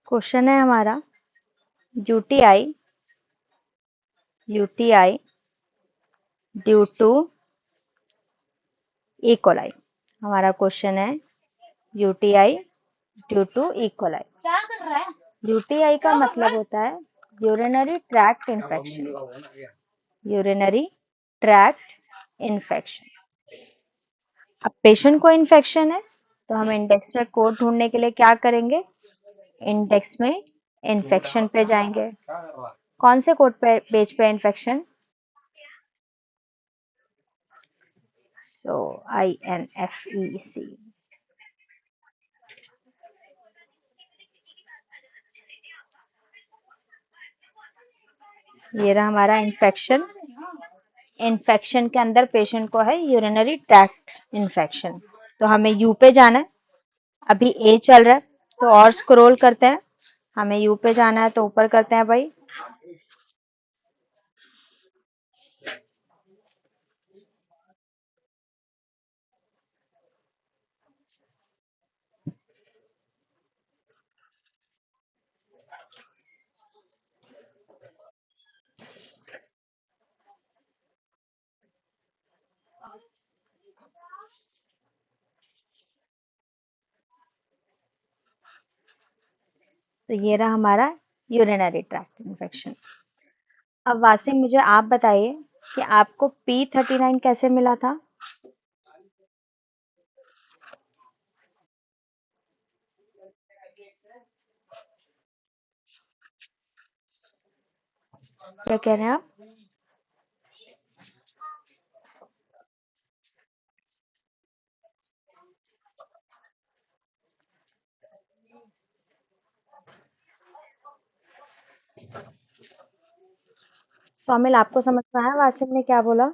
Question है हमारा UTI due to E coli. हमारा क्वेश्चन है UTI due to E coli. क्या कर रहा है? यूटीआई का मतलब होता है urinary tract infection. Urinary tract infection. अब पेशेंट को इन्फेक्शन है तो हम इंडेक्स में कोड ढूंढने के लिए क्या करेंगे? इंडेक्स में इन्फेक्शन पे जाएंगे। कौन से कोड पे पेज पे इन्फेक्शन? सो INFEC। ये रहा हमारा इन्फेक्शन। इन्फेक्शन के अंदर पेशेंट को है यूरिनरी ट्रैक्ट इन्फेक्शन, तो हमें यू पे जाना है। अभी ए चल रहा है तो और स्क्रॉल करते हैं। हमें यू पे जाना है तो ऊपर करते हैं भाई। तो ये रहा हमारा यूरिनरी ट्रैक्ट इन्फेक्शन। अब वासिम मुझे आप बताइए कि आपको P39 कैसे मिला था? क्या कह रहे हैं आप? सौमिल, आपको समझ में आया वासिम ने क्या बोला?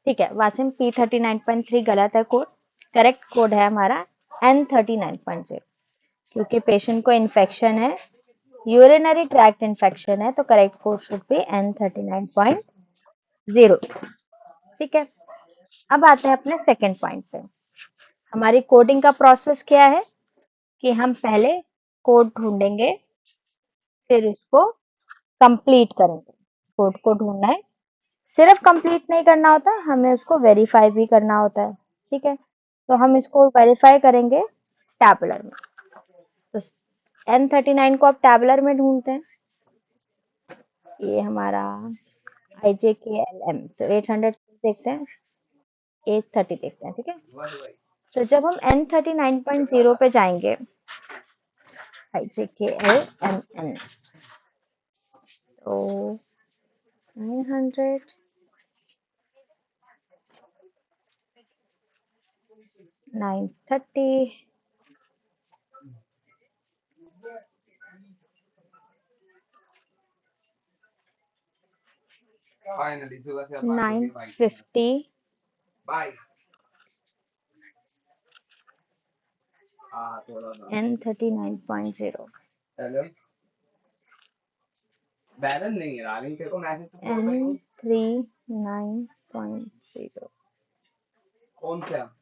ठीक है वासिम, P39.3 गलत है कोड। करेक्ट कोड है हमारा N39.0, क्योंकि पेशेंट को इन्फेक्शन है, यूरिनरी ट्रैक्ट इन्फेक्शन है, तो correct code should be N39.0। ठीक है, अब आते हैं अपने सेकेंड पॉइंट पे। हमारी कोडिंग का प्रोसेस क्या है कि हम पहले कोड ढूंढेंगे, फिर उसको कंप्लीट करेंगे। कोड को ढूंढना है, सिर्फ कंप्लीट नहीं करना होता, हमें उसको वेरीफाई भी करना होता है। ठीक है, तो हम इसको वेरीफाई करेंगे टैबुलर में। तो N39 को अब टैबुलर में ढूंढते हैं। ये हमारा IJKLM, तो 800 देखते हैं, 830 देखते हैं। ठीक है, तो जब हम N39.0 पे जाएंगे, IJKLMN, तो 900 930 950 N39.0 N39.0 कौन सा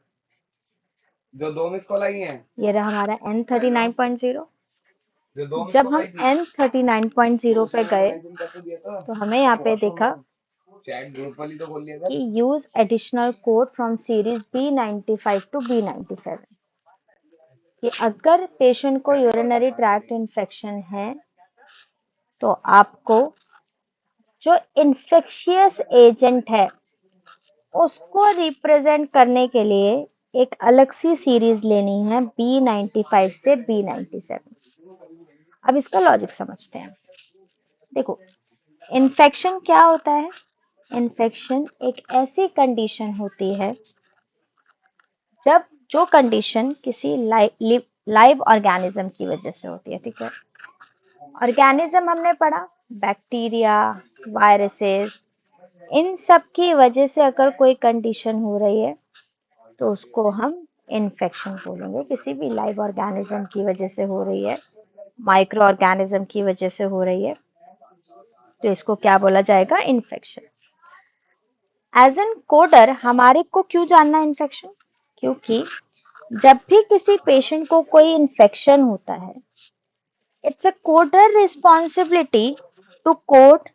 जो 2 मिस कॉल आई हैं? ये रहा हमारा N39.0। जो 2 मिस जब कॉल हम आई थी N39.0 पे गए तो हमें यहाँ पे देखा चैट ग्रुप वाली तो बोल लिया था कि use additional code from series B95 to B97, कि अगर पेशेंट को यूरिनरी ट्रैक्ट इन्फेक्शन है तो आपको जो इन्फेक्शियस एजेंट है उसको रिप्रेजेंट करने के लिए एक अलग सी सीरीज लेनी है B95 से B97। अब इसका लॉजिक समझते हैं। देखो, इन्फेक्शन क्या होता है? इन्फेक्शन एक ऐसी कंडीशन होती है जब जो कंडीशन किसी लाइव ऑर्गेनिज्म की वजह से होती है। ठीक है, ऑर्गेनिज्म हमने पढ़ा, बैक्टीरिया, वायरसेस, इन सब की वजह से अगर कोई कंडीशन हो रही है तो उसको हम इन्फेक्शन बोलेंगे। किसी भी लाइव ऑर्गेनिज्म की वजह से हो रही है, माइक्रो ऑर्गेनिज्म की वजह से हो रही है, तो इसको क्या बोला जाएगा? इन्फेक्शन। एज एन कोडर हमारे को क्यों जानना इन्फेक्शन? क्योंकि जब भी किसी पेशेंट को कोई इन्फेक्शन होता है, it's a coder responsibility to code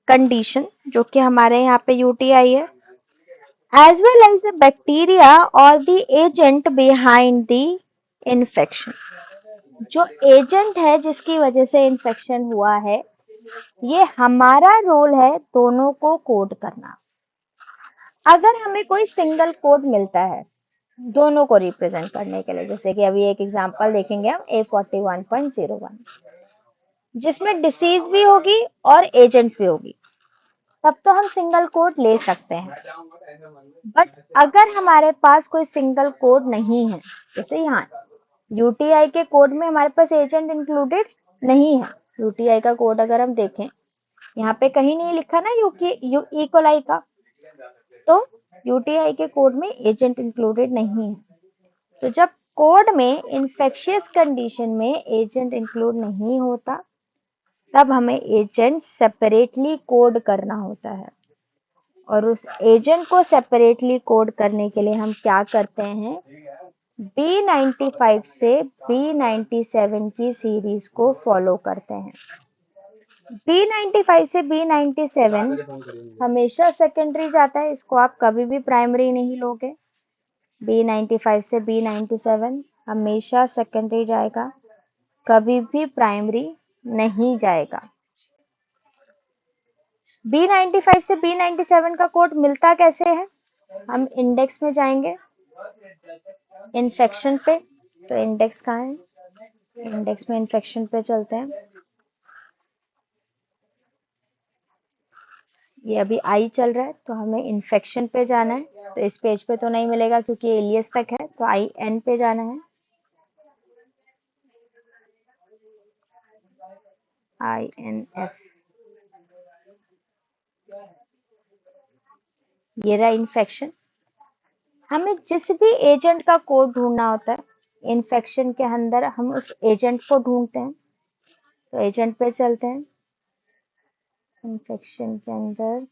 condition, जो कि हमारे यहाँ पे यूटीआई है, as well as the bacteria or the agent behind the infection। जो एजेंट है जिसकी वजह से इन्फेक्शन हुआ है, ये हमारा रोल है दोनों को कोड करना। अगर हमें कोई सिंगल कोड मिलता है दोनों को रिप्रेजेंट करने के लिए, जैसे कि अभी एक एग्जांपल देखेंगे हम A41.01, जिसमें डिसीज भी होगी और एजेंट भी होगी, तब तो हम सिंगल कोड ले सकते हैं। बट अगर हमारे पास कोई सिंगल कोड नहीं है, जैसे यहाँ यूटीआई के कोड में हमारे पास एजेंट इंक्लूडेड नहीं है। यूटीआई का कोड अगर हम देखें, यहाँ पे कहीं नहीं लिखा ना ई कोलाई का, तो यूटीआई के कोड में एजेंट इंक्लूडेड नहीं है। तो जब कोड में इन्फेक्शियस कंडीशन में एजेंट इंक्लूड नहीं होता, तब हमें एजेंट सेपरेटली कोड करना होता है। और उस एजेंट को सेपरेटली कोड करने के लिए हम क्या करते हैं? B95 से B97 की सीरीज को फॉलो करते हैं। B95 से B97 हमेशा सेकेंडरी जाता है, इसको आप कभी भी प्राइमरी नहीं लोगे। B95 से B97 हमेशा सेकेंडरी जाएगा, कभी भी प्राइमरी नहीं जाएगा। B95 से B97 का कोड मिलता कैसे है? हम इंडेक्स में जाएंगे, इन्फेक्शन पे, तो इंडेक्स कहाँ है? इंडेक्स में इन्फेक्शन पे चलते हैं। ये अभी आई चल रहा है, तो हमें इन्फेक्शन पे जाना है। तो इस पेज पे तो नहीं मिलेगा क्योंकि एलियस तक है, तो IN पे जाना है। INF, ये रहा इन्फेक्शन। हमें जिस भी एजेंट का कोड ढूंढना होता है, इन्फेक्शन के अंदर हम उस एजेंट को ढूंढते हैं। तो एजेंट पे चलते हैं, इन्फेक्शन के अंदर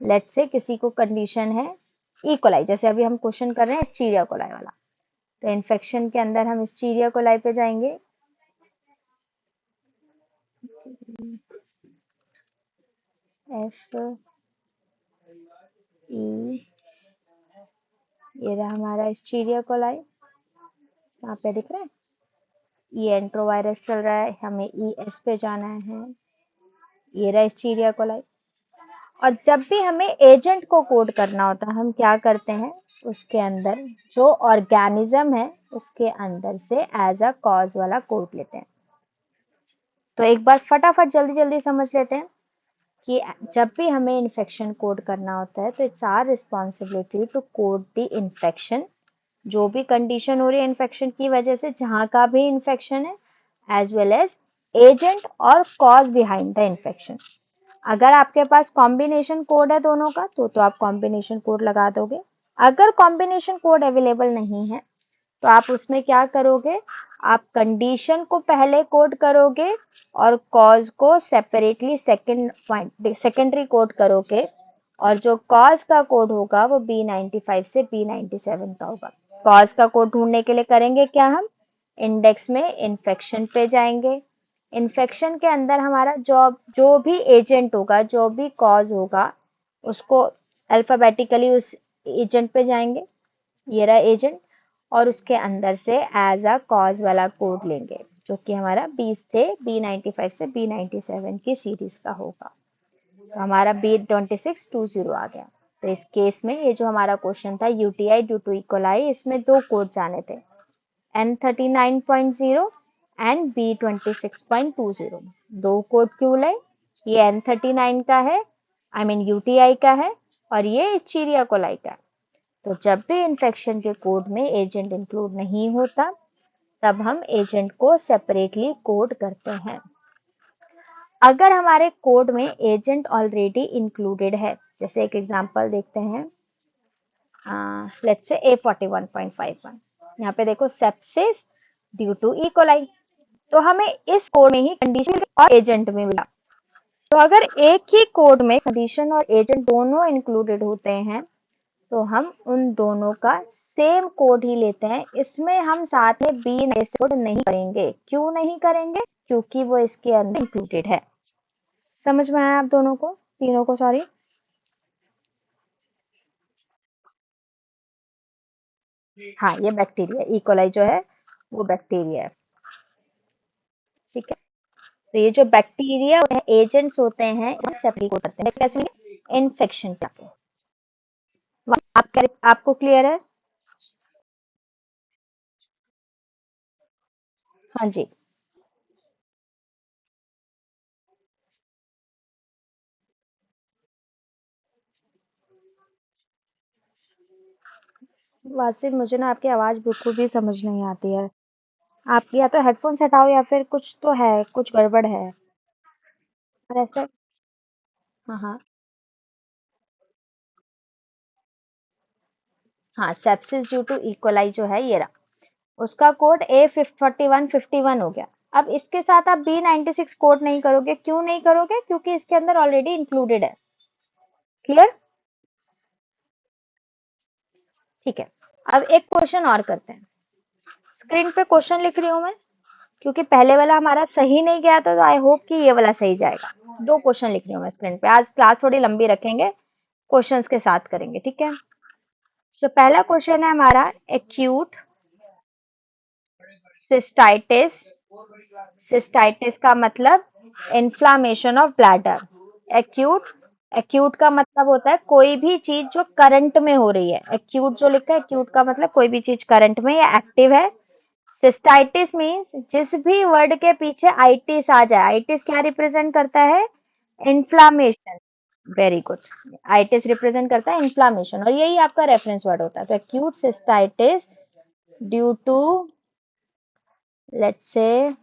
लेट्स से किसी को कंडीशन है ई कोलाई, जैसे अभी हम क्वेश्चन कर रहे हैं एस्चीरिया कोलाई वाला। तो इन्फेक्शन के अंदर हम एस्चीरिया कोलाई पे जाएंगे। F E, ये रहा हमारा एस्चीरिया कोलाई, यहाँ पे दिख रहा है। ये एंट्रोवायरस चल रहा है, हमें ES पे जाना है। ये रहा एस्चीरिया कोलाई। और जब भी हमें एजेंट को कोड करना होता है, हम क्या करते हैं? उसके अंदर जो ऑर्गेनिज्म है उसके अंदर से एज अ कॉज वाला कोड लेते हैं। तो एक बार फटाफट जल्दी जल्दी समझ लेते हैं कि जब भी हमें इन्फेक्शन कोड करना होता है, तो it's our responsibility to code the infection, जो भी कंडीशन हो रही है इन्फेक्शन की वजह से, जहां का भी इन्फेक्शन है, एज वेल एज एजेंट और कॉज बिहाइंड द इन्फेक्शन। अगर आपके पास कॉम्बिनेशन कोड है दोनों का, तो आप कॉम्बिनेशन कोड लगा दोगे। अगर कॉम्बिनेशन कोड अवेलेबल नहीं है, तो आप उसमें क्या करोगे? आप कंडीशन को पहले कोड करोगे और कॉज को सेपरेटली सेकेंडरी कोड करोगे। और जो कॉज का कोड होगा वो B95 से B97 का होगा। कॉज का कोड ढूंढने के लिए करेंगे क्या? हम इंडेक्स में इन्फेक्शन पे जाएंगे। इन्फेक्शन के अंदर हमारा जो भी एजेंट होगा, जो भी कॉज होगा, उसको अल्फाबेटिकली उस एजेंट पे जाएंगे। ये रहा एजेंट, और उसके अंदर से एज अ कॉज वाला कोड लेंगे, जो कि हमारा B95 से B97 की सीरीज का होगा। तो हमारा B2620 आ गया। तो इस केस में ये जो हमारा क्वेश्चन था यूटीआई ड्यू टू इकोलाई, इसमें दो कोड जाने थे, N39.0 एंड B26.20। दो कोड क्यों ले? ये N39 का है, आई मीन यूटीआई का है, और ये एस्चीरिया कोलाई का है। तो जब भी इन्फेक्शन के कोड में एजेंट इंक्लूड नहीं होता, तब हम एजेंट को सेपरेटली कोड करते हैं। अगर हमारे कोड में एजेंट ऑलरेडी इंक्लूडेड है, जैसे एक एग्जांपल देखते हैं, लेट्स से A41.51, यहाँ पे देखो sepsis due to E coli, तो हमें इस कोड में ही कंडीशन और एजेंट में मिला। तो अगर एक ही कोड में कंडीशन और एजेंट दोनों इंक्लूडेड होते हैं तो हम उन दोनों का सेम कोड ही लेते हैं। इसमें हम साथ में बी कोड नहीं करेंगे। क्यों नहीं करेंगे? क्योंकि वो इसके अंदर इंक्लूडेड है। समझ में आया आप दोनों को, तीनों को? सॉरी। हाँ, ये बैक्टीरिया इकोलाई जो है वो बैक्टीरिया है। ठीक है। तो ये जो बैक्टीरिया एजेंट्स होते हैं सेपरेट करते हैं कैसे? इन्फेक्शन के आगे। आपको क्लियर है? हाँ जी। वासिफ, मुझे ना आपकी आवाज बिल्कुल भी समझ नहीं आती है। आप या तो हेडफोन्स हटाओ या फिर कुछ तो है, कुछ गड़बड़ है। और ऐसे। हाँ हाँ। हाँ, सेप्सिस ड्यू टू इकोलाई जो है ये रहा, उसका कोड A4151 हो गया। अब इसके साथ आप B96 कोड नहीं करोगे। क्यों नहीं करोगे? क्योंकि इसके अंदर ऑलरेडी इंक्लूडेड है। क्लियर? ठीक है। अब एक क्वेश्चन और करते हैं। स्क्रीन पे क्वेश्चन लिख रही हूँ मैं, क्योंकि पहले वाला हमारा सही नहीं गया था, तो आई होप कि ये वाला सही जाएगा। दो क्वेश्चन लिख रही हूँ मैं स्क्रीन पे। आज क्लास थोड़ी लंबी रखेंगे, क्वेश्चंस के साथ करेंगे, ठीक है? तो पहला क्वेश्चन है हमारा, एक्यूट सिस्टाइटिस। सिस्टाइटिस का मतलब inflammation of bladder. Acute, acute का मतलब होता है कोई भी चीज जो करंट में हो रही है। एक्यूट जो लिखा है, एक्यूट का मतलब कोई भी चीज करंट में या एक्टिव है। सिस्टाइटिस मीन्स जिस भी वर्ड के पीछे आइटिस आ जाए। आइटिस क्या रिप्रेजेंट करता है? Inflammation. Very good. Itis represent करता है इन्फ्लामेशन, और यही आपका रेफरेंस वर्ड होता है। तो acute cystitis due to, let's say,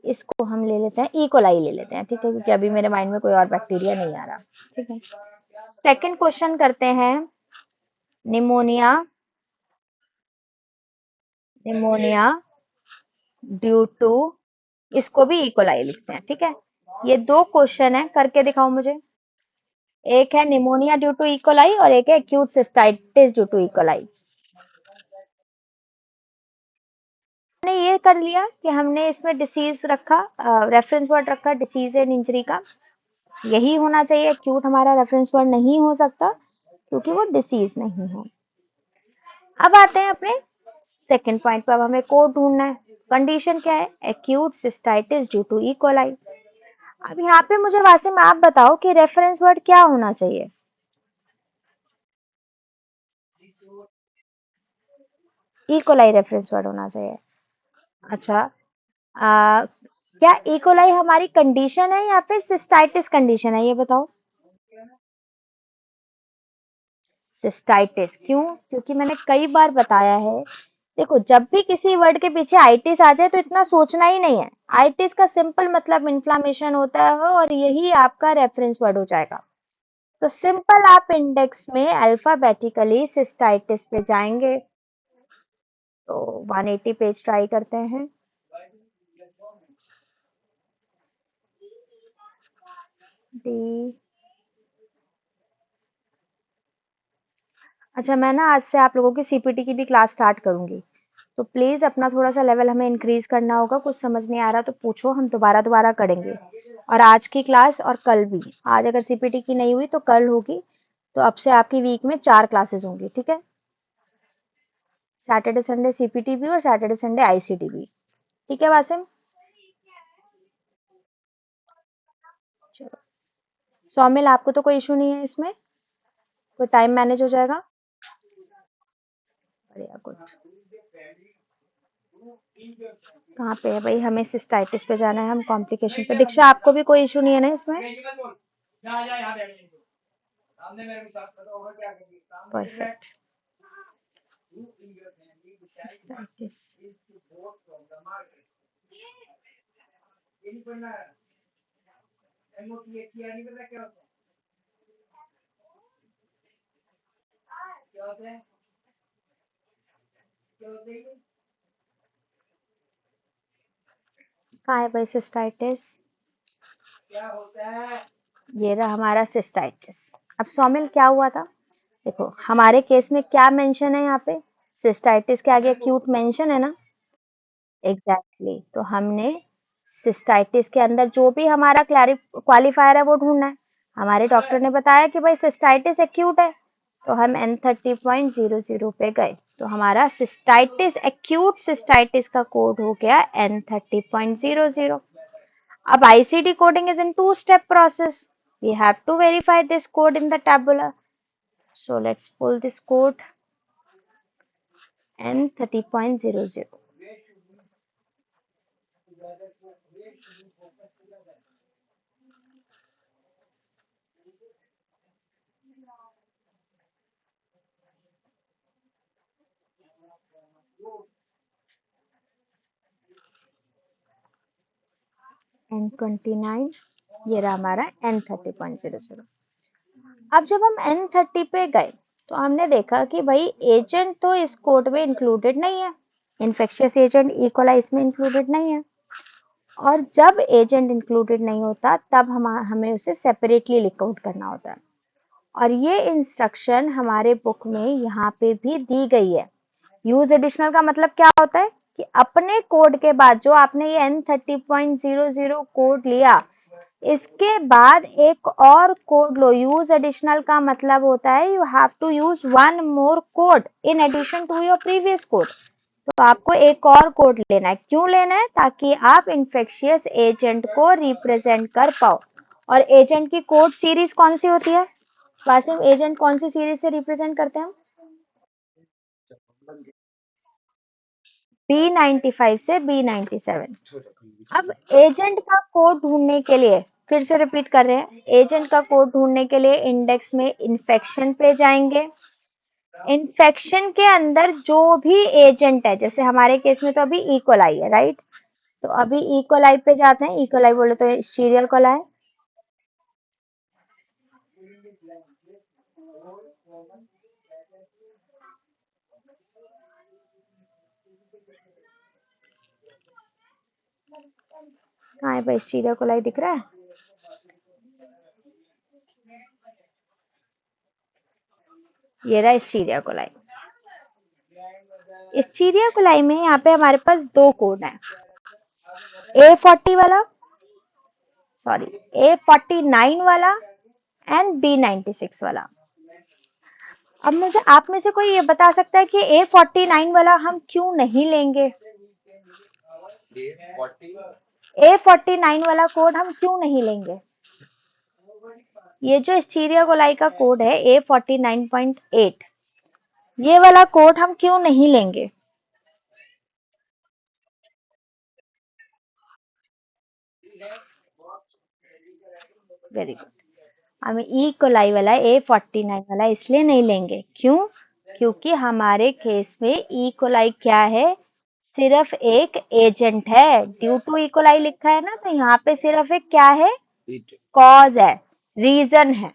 इसको हम ले लेते हैं इकोलाई ले लेते हैं, ठीक है? क्योंकि अभी मेरे माइंड में कोई और बैक्टीरिया नहीं आ रहा। ठीक है। सेकंड क्वेश्चन करते हैं, निमोनिया। निमोनिया ड्यू टू, इसको भी इकोलाई लिखते हैं, ठीक है? ये दो क्वेश्चन है, करके दिखाओ मुझे। एक है निमोनिया ड्यू टू इकोलाई और एक है acute cystitis due to E coli. हमने ये कर लिया कि हमने इसमें डिसीज रखा, रेफरेंस वर्ड रखा डिसीज एंड इंजरी का। यही होना चाहिए। एक्यूट हमारा रेफरेंस वर्ड नहीं हो सकता क्योंकि वो डिसीज नहीं है। अब आते हैं अपने सेकंड पॉइंट पर। अब हमें कोड ढूंढना है। कंडीशन क्या है? Acute cystitis due to E coli. अब यहाँ पे मुझे वासिम आप बताओ कि रेफरेंस वर्ड क्या होना चाहिए? इकोलाई रेफरेंस वर्ड होना चाहिए। अच्छा, क्या इकोलाई हमारी कंडीशन है या फिर सिस्टाइटिस कंडीशन है, ये बताओ। सिस्टाइटिस। क्यों? क्योंकि मैंने कई बार बताया है, देखो जब भी किसी वर्ड के पीछे आइटिस आ जाए तो इतना सोचना ही नहीं है। आइटिस का सिंपल मतलब इन्फ्लामेशन होता है और यही आपका रेफरेंस वर्ड हो जाएगा। तो सिंपल आप इंडेक्स में अल्फाबेटिकली सिस्टाइटिस पे जाएंगे। तो 180 पेज ट्राई करते हैं। डी। अच्छा, मैं ना आज से आप लोगों की सीपीटी की भी क्लास स्टार्ट करूंगी, तो प्लीज अपना थोड़ा सा लेवल हमें इंक्रीज करना होगा। कुछ समझ नहीं आ रहा तो पूछो, हम दोबारा दोबारा करेंगे। और आज की क्लास और कल भी, आज अगर सीपीटी की नहीं हुई तो कल होगी। तो अब से आपकी वीक में 4 क्लासेस होंगी, ठीक है? सैटरडे संडे सीपीटी भी और सैटरडे संडे आईसीटी भी। ठीक है वासिम? चलो, सौमिल आपको तो कोई इशू नहीं है इसमें? कोई टाइम मैनेज हो जाएगा? बढ़िया, गुड। कहाँ पे है भाई? हमें सिस्टाइटिस पे जाना है, हम कॉम्प्लिकेशन पे। दीक्षा आपको भी कोई इशू नहीं है ना इसमें? परफेक्ट। सिस्टाइटिस। कहाँ है भाई सिस्टाइटिस? ये रहा हमारा सिस्टाइटिस। अब सौमिल क्या हुआ था? देखो हमारे केस में क्या मेंशन है यहाँ पे? सिस्टाइटिस के आगे एक्यूट मेंशन है ना? एग्जैक्टली तो हमने सिस्टाइटिस के अंदर जो भी हमारा क्वालिफायर है वो ढूंढना है। हमारे डॉक्टर ने बताया कि भाई सिस्टाइटिस एक्यूट है, तो हम N30.00 पे गए, तो हमारा सिस्टाइटिस एक्यूट सिस्टाइटिस का कोड हो गया N30.00। अब ICD coding is in two-step process. We have to verify this code in the tabular. So let's pull this code N30.00. N29, ये रहा हमारा N30.00। अब जब हम N30 पे गए तो हमने देखा कि भाई एजेंट तो इस कोड में इंक्लूडेड नहीं है, इन्फेक्शियस एजेंट इकोलाई इसमें इंक्लूडेड नहीं है, और जब एजेंट इंक्लूडेड नहीं होता तब हमें उसे सेपरेटली लिक आउट करना होता है, और ये इंस्ट्रक्शन हमारे बुक में यहाँ पे भी दी गई है। यूज एडिशनल का मतलब क्या होता है कि अपने कोड के बाद जो आपने ये N30.00 कोड लिया, इसके बाद एक और कोड लो। यूज एडिशनल का मतलब होता है you have to use one more code in addition to your previous code. तो आपको एक और कोड लेना है। क्यों लेना है? ताकि आप इन्फेक्शियस एजेंट को रिप्रेजेंट कर पाओ। और एजेंट की कोड सीरीज कौन सी होती है? वासिम, एजेंट कौन सी सीरीज से रिप्रेजेंट करते हैं हम? B95 से B97। अब एजेंट का कोड ढूंढने के लिए फिर से रिपीट कर रहे हैं, एजेंट का कोड ढूंढने के लिए इंडेक्स में इन्फेक्शन पे जाएंगे। इन्फेक्शन के अंदर जो भी एजेंट है, जैसे हमारे केस में तो अभी इकोलाई है, राइट? तो अभी इकोलाई पे जाते हैं। इकोलाई बोले तो सीरियल कोलाई। कहाँ है भाई सीरियल कोलाई? दिख रहा है? ये रहा स्टीरिया कोलाई। स्टीरिया कोलाई में यहाँ पे हमारे पास दो कोड हैं, A40 वाला, सॉरी A49 वाला एंड B96 वाला। अब मुझे आप में से कोई ये बता सकता है कि A49 वाला हम क्यों नहीं लेंगे? A49 वाला कोड हम क्यों नहीं लेंगे? ये जो स्टीरिया कोलाई का कोड है A49.8, ये वाला कोड हम क्यों नहीं लेंगे? Very good. हम ई कोलाई वाला A49 वाला इसलिए नहीं लेंगे, क्यों? क्योंकि हमारे केस में ई कोलाई क्या है? सिर्फ एक एजेंट है। ड्यू टू ई कोलाई लिखा है ना, तो यहाँ पे सिर्फ एक क्या है? कॉज है, रीजन है।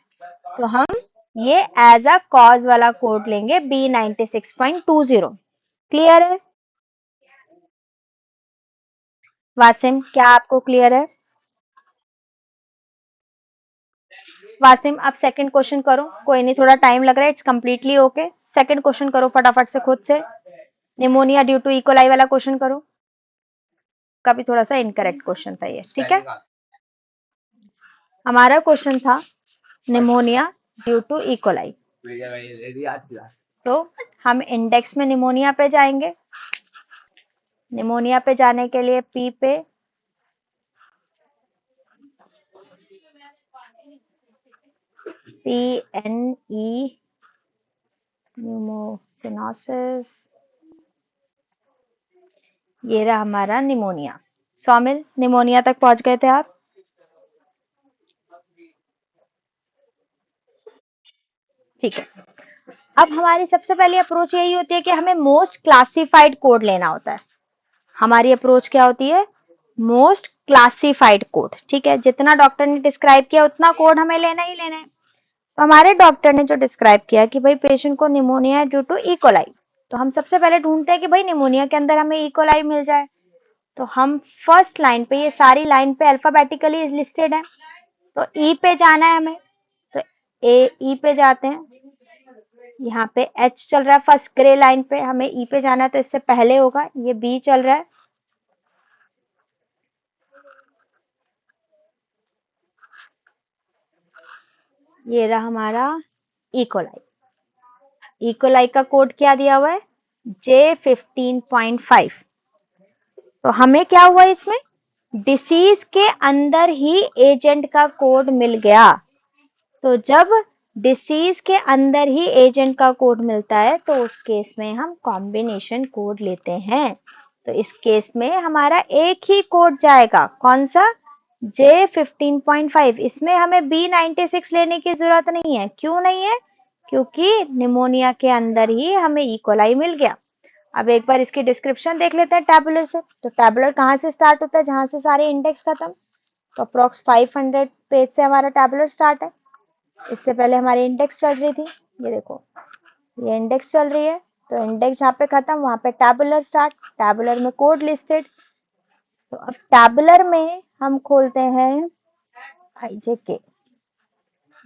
तो हम ये एज अ कॉज वाला कोड लेंगे B96.20। क्लियर है? वासिम, क्या आपको क्लियर है? वासिम, अब सेकंड क्वेश्चन करो। कोई नहीं, थोड़ा टाइम लग रहा है, it's completely okay. Second question करो फटाफट से खुद से। निमोनिया ड्यू टू इकोलाई वाला क्वेश्चन करो। का भी थोड़ा सा इनकरेक्ट क्वेश्चन था ये, ठीक है? हमारा क्वेश्चन था निमोनिया ड्यू टू इकोलाई। तो हम इंडेक्स में निमोनिया पे जाएंगे। निमोनिया पे जाने के लिए पी पे PNE न्यूमोफिनोसिस, ये रहा हमारा निमोनिया। सौमिल, निमोनिया तक पहुंच गए थे आप? ठीक है। अब हमारी सबसे पहली अप्रोच यही होती है कि हमें मोस्ट क्लासिफाइड कोड लेना होता है। हमारी अप्रोच क्या होती है? मोस्ट क्लासिफाइड कोड, ठीक है, जितना डॉक्टर ने डिस्क्राइब किया उतना कोड हमें लेना ही लेना है। तो हमारे डॉक्टर ने जो डिस्क्राइब किया कि भाई पेशेंट को निमोनिया ड्यू टू इकोलाई, तो हम सबसे पहले ढूंढते हैं कि भाई निमोनिया के अंदर हमें इकोलाई मिल जाए। तो हम फर्स्ट लाइन पे, ये सारी लाइन पे अल्फाबेटिकली लिस्टेड है, तो ई पे जाना है हमें, तो ई पे जाते हैं। यहाँ पे एच चल रहा है फर्स्ट ग्रे लाइन पे, हमें ई पे जाना है तो इससे पहले होगा, ये बी चल रहा है, ये रहा हमारा इकोलाई। इकोलाई का कोड क्या दिया हुआ है, J15.5। तो हमें क्या हुआ इसमें, डिसीज के अंदर ही एजेंट का कोड मिल गया। तो जब डिसीज के अंदर ही एजेंट का कोड मिलता है तो उस केस में हम कॉम्बिनेशन कोड लेते हैं। तो इस केस में हमारा एक ही कोड जाएगा, कौन सा, J15.5। इसमें हमें B96 लेने की जरूरत नहीं है। क्यों नहीं है, क्योंकि निमोनिया के अंदर ही हमें इकोलाई मिल गया। अब एक बार इसकी डिस्क्रिप्शन देख लेते हैं टैबुलर से। तो टैबुलर कहाँ से स्टार्ट होता है, जहां से सारे इंडेक्स खत्म। तो अप्रोक्स 500 पेज से हमारा टैबुलर स्टार्ट है। इससे पहले हमारी इंडेक्स चल रही थी, ये देखो, ये इंडेक्स चल रही है। तो इंडेक्स जहाँ पे खत्म वहां पे टैबुलर स्टार्ट, टैबुलर में कोड लिस्टेड। तो अब टैबुलर में हम खोलते हैं IJK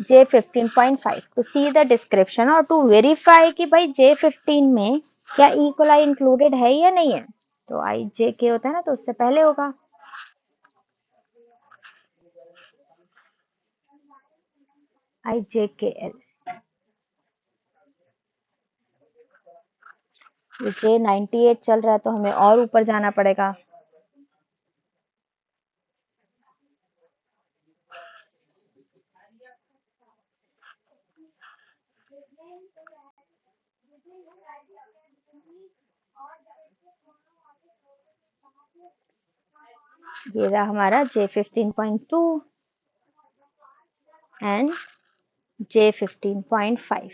J15.5 to see the description और टू वेरीफाई कि भाई J15 में क्या इकोलाई इंक्लूडेड है या नहीं है। तो IJK होता है ना, तो उससे पहले होगा IJKL। ये J98 चल रहा है तो हमें और ऊपर जाना पड़ेगा। ये रहा हमारा J15.2 एंड J15.5।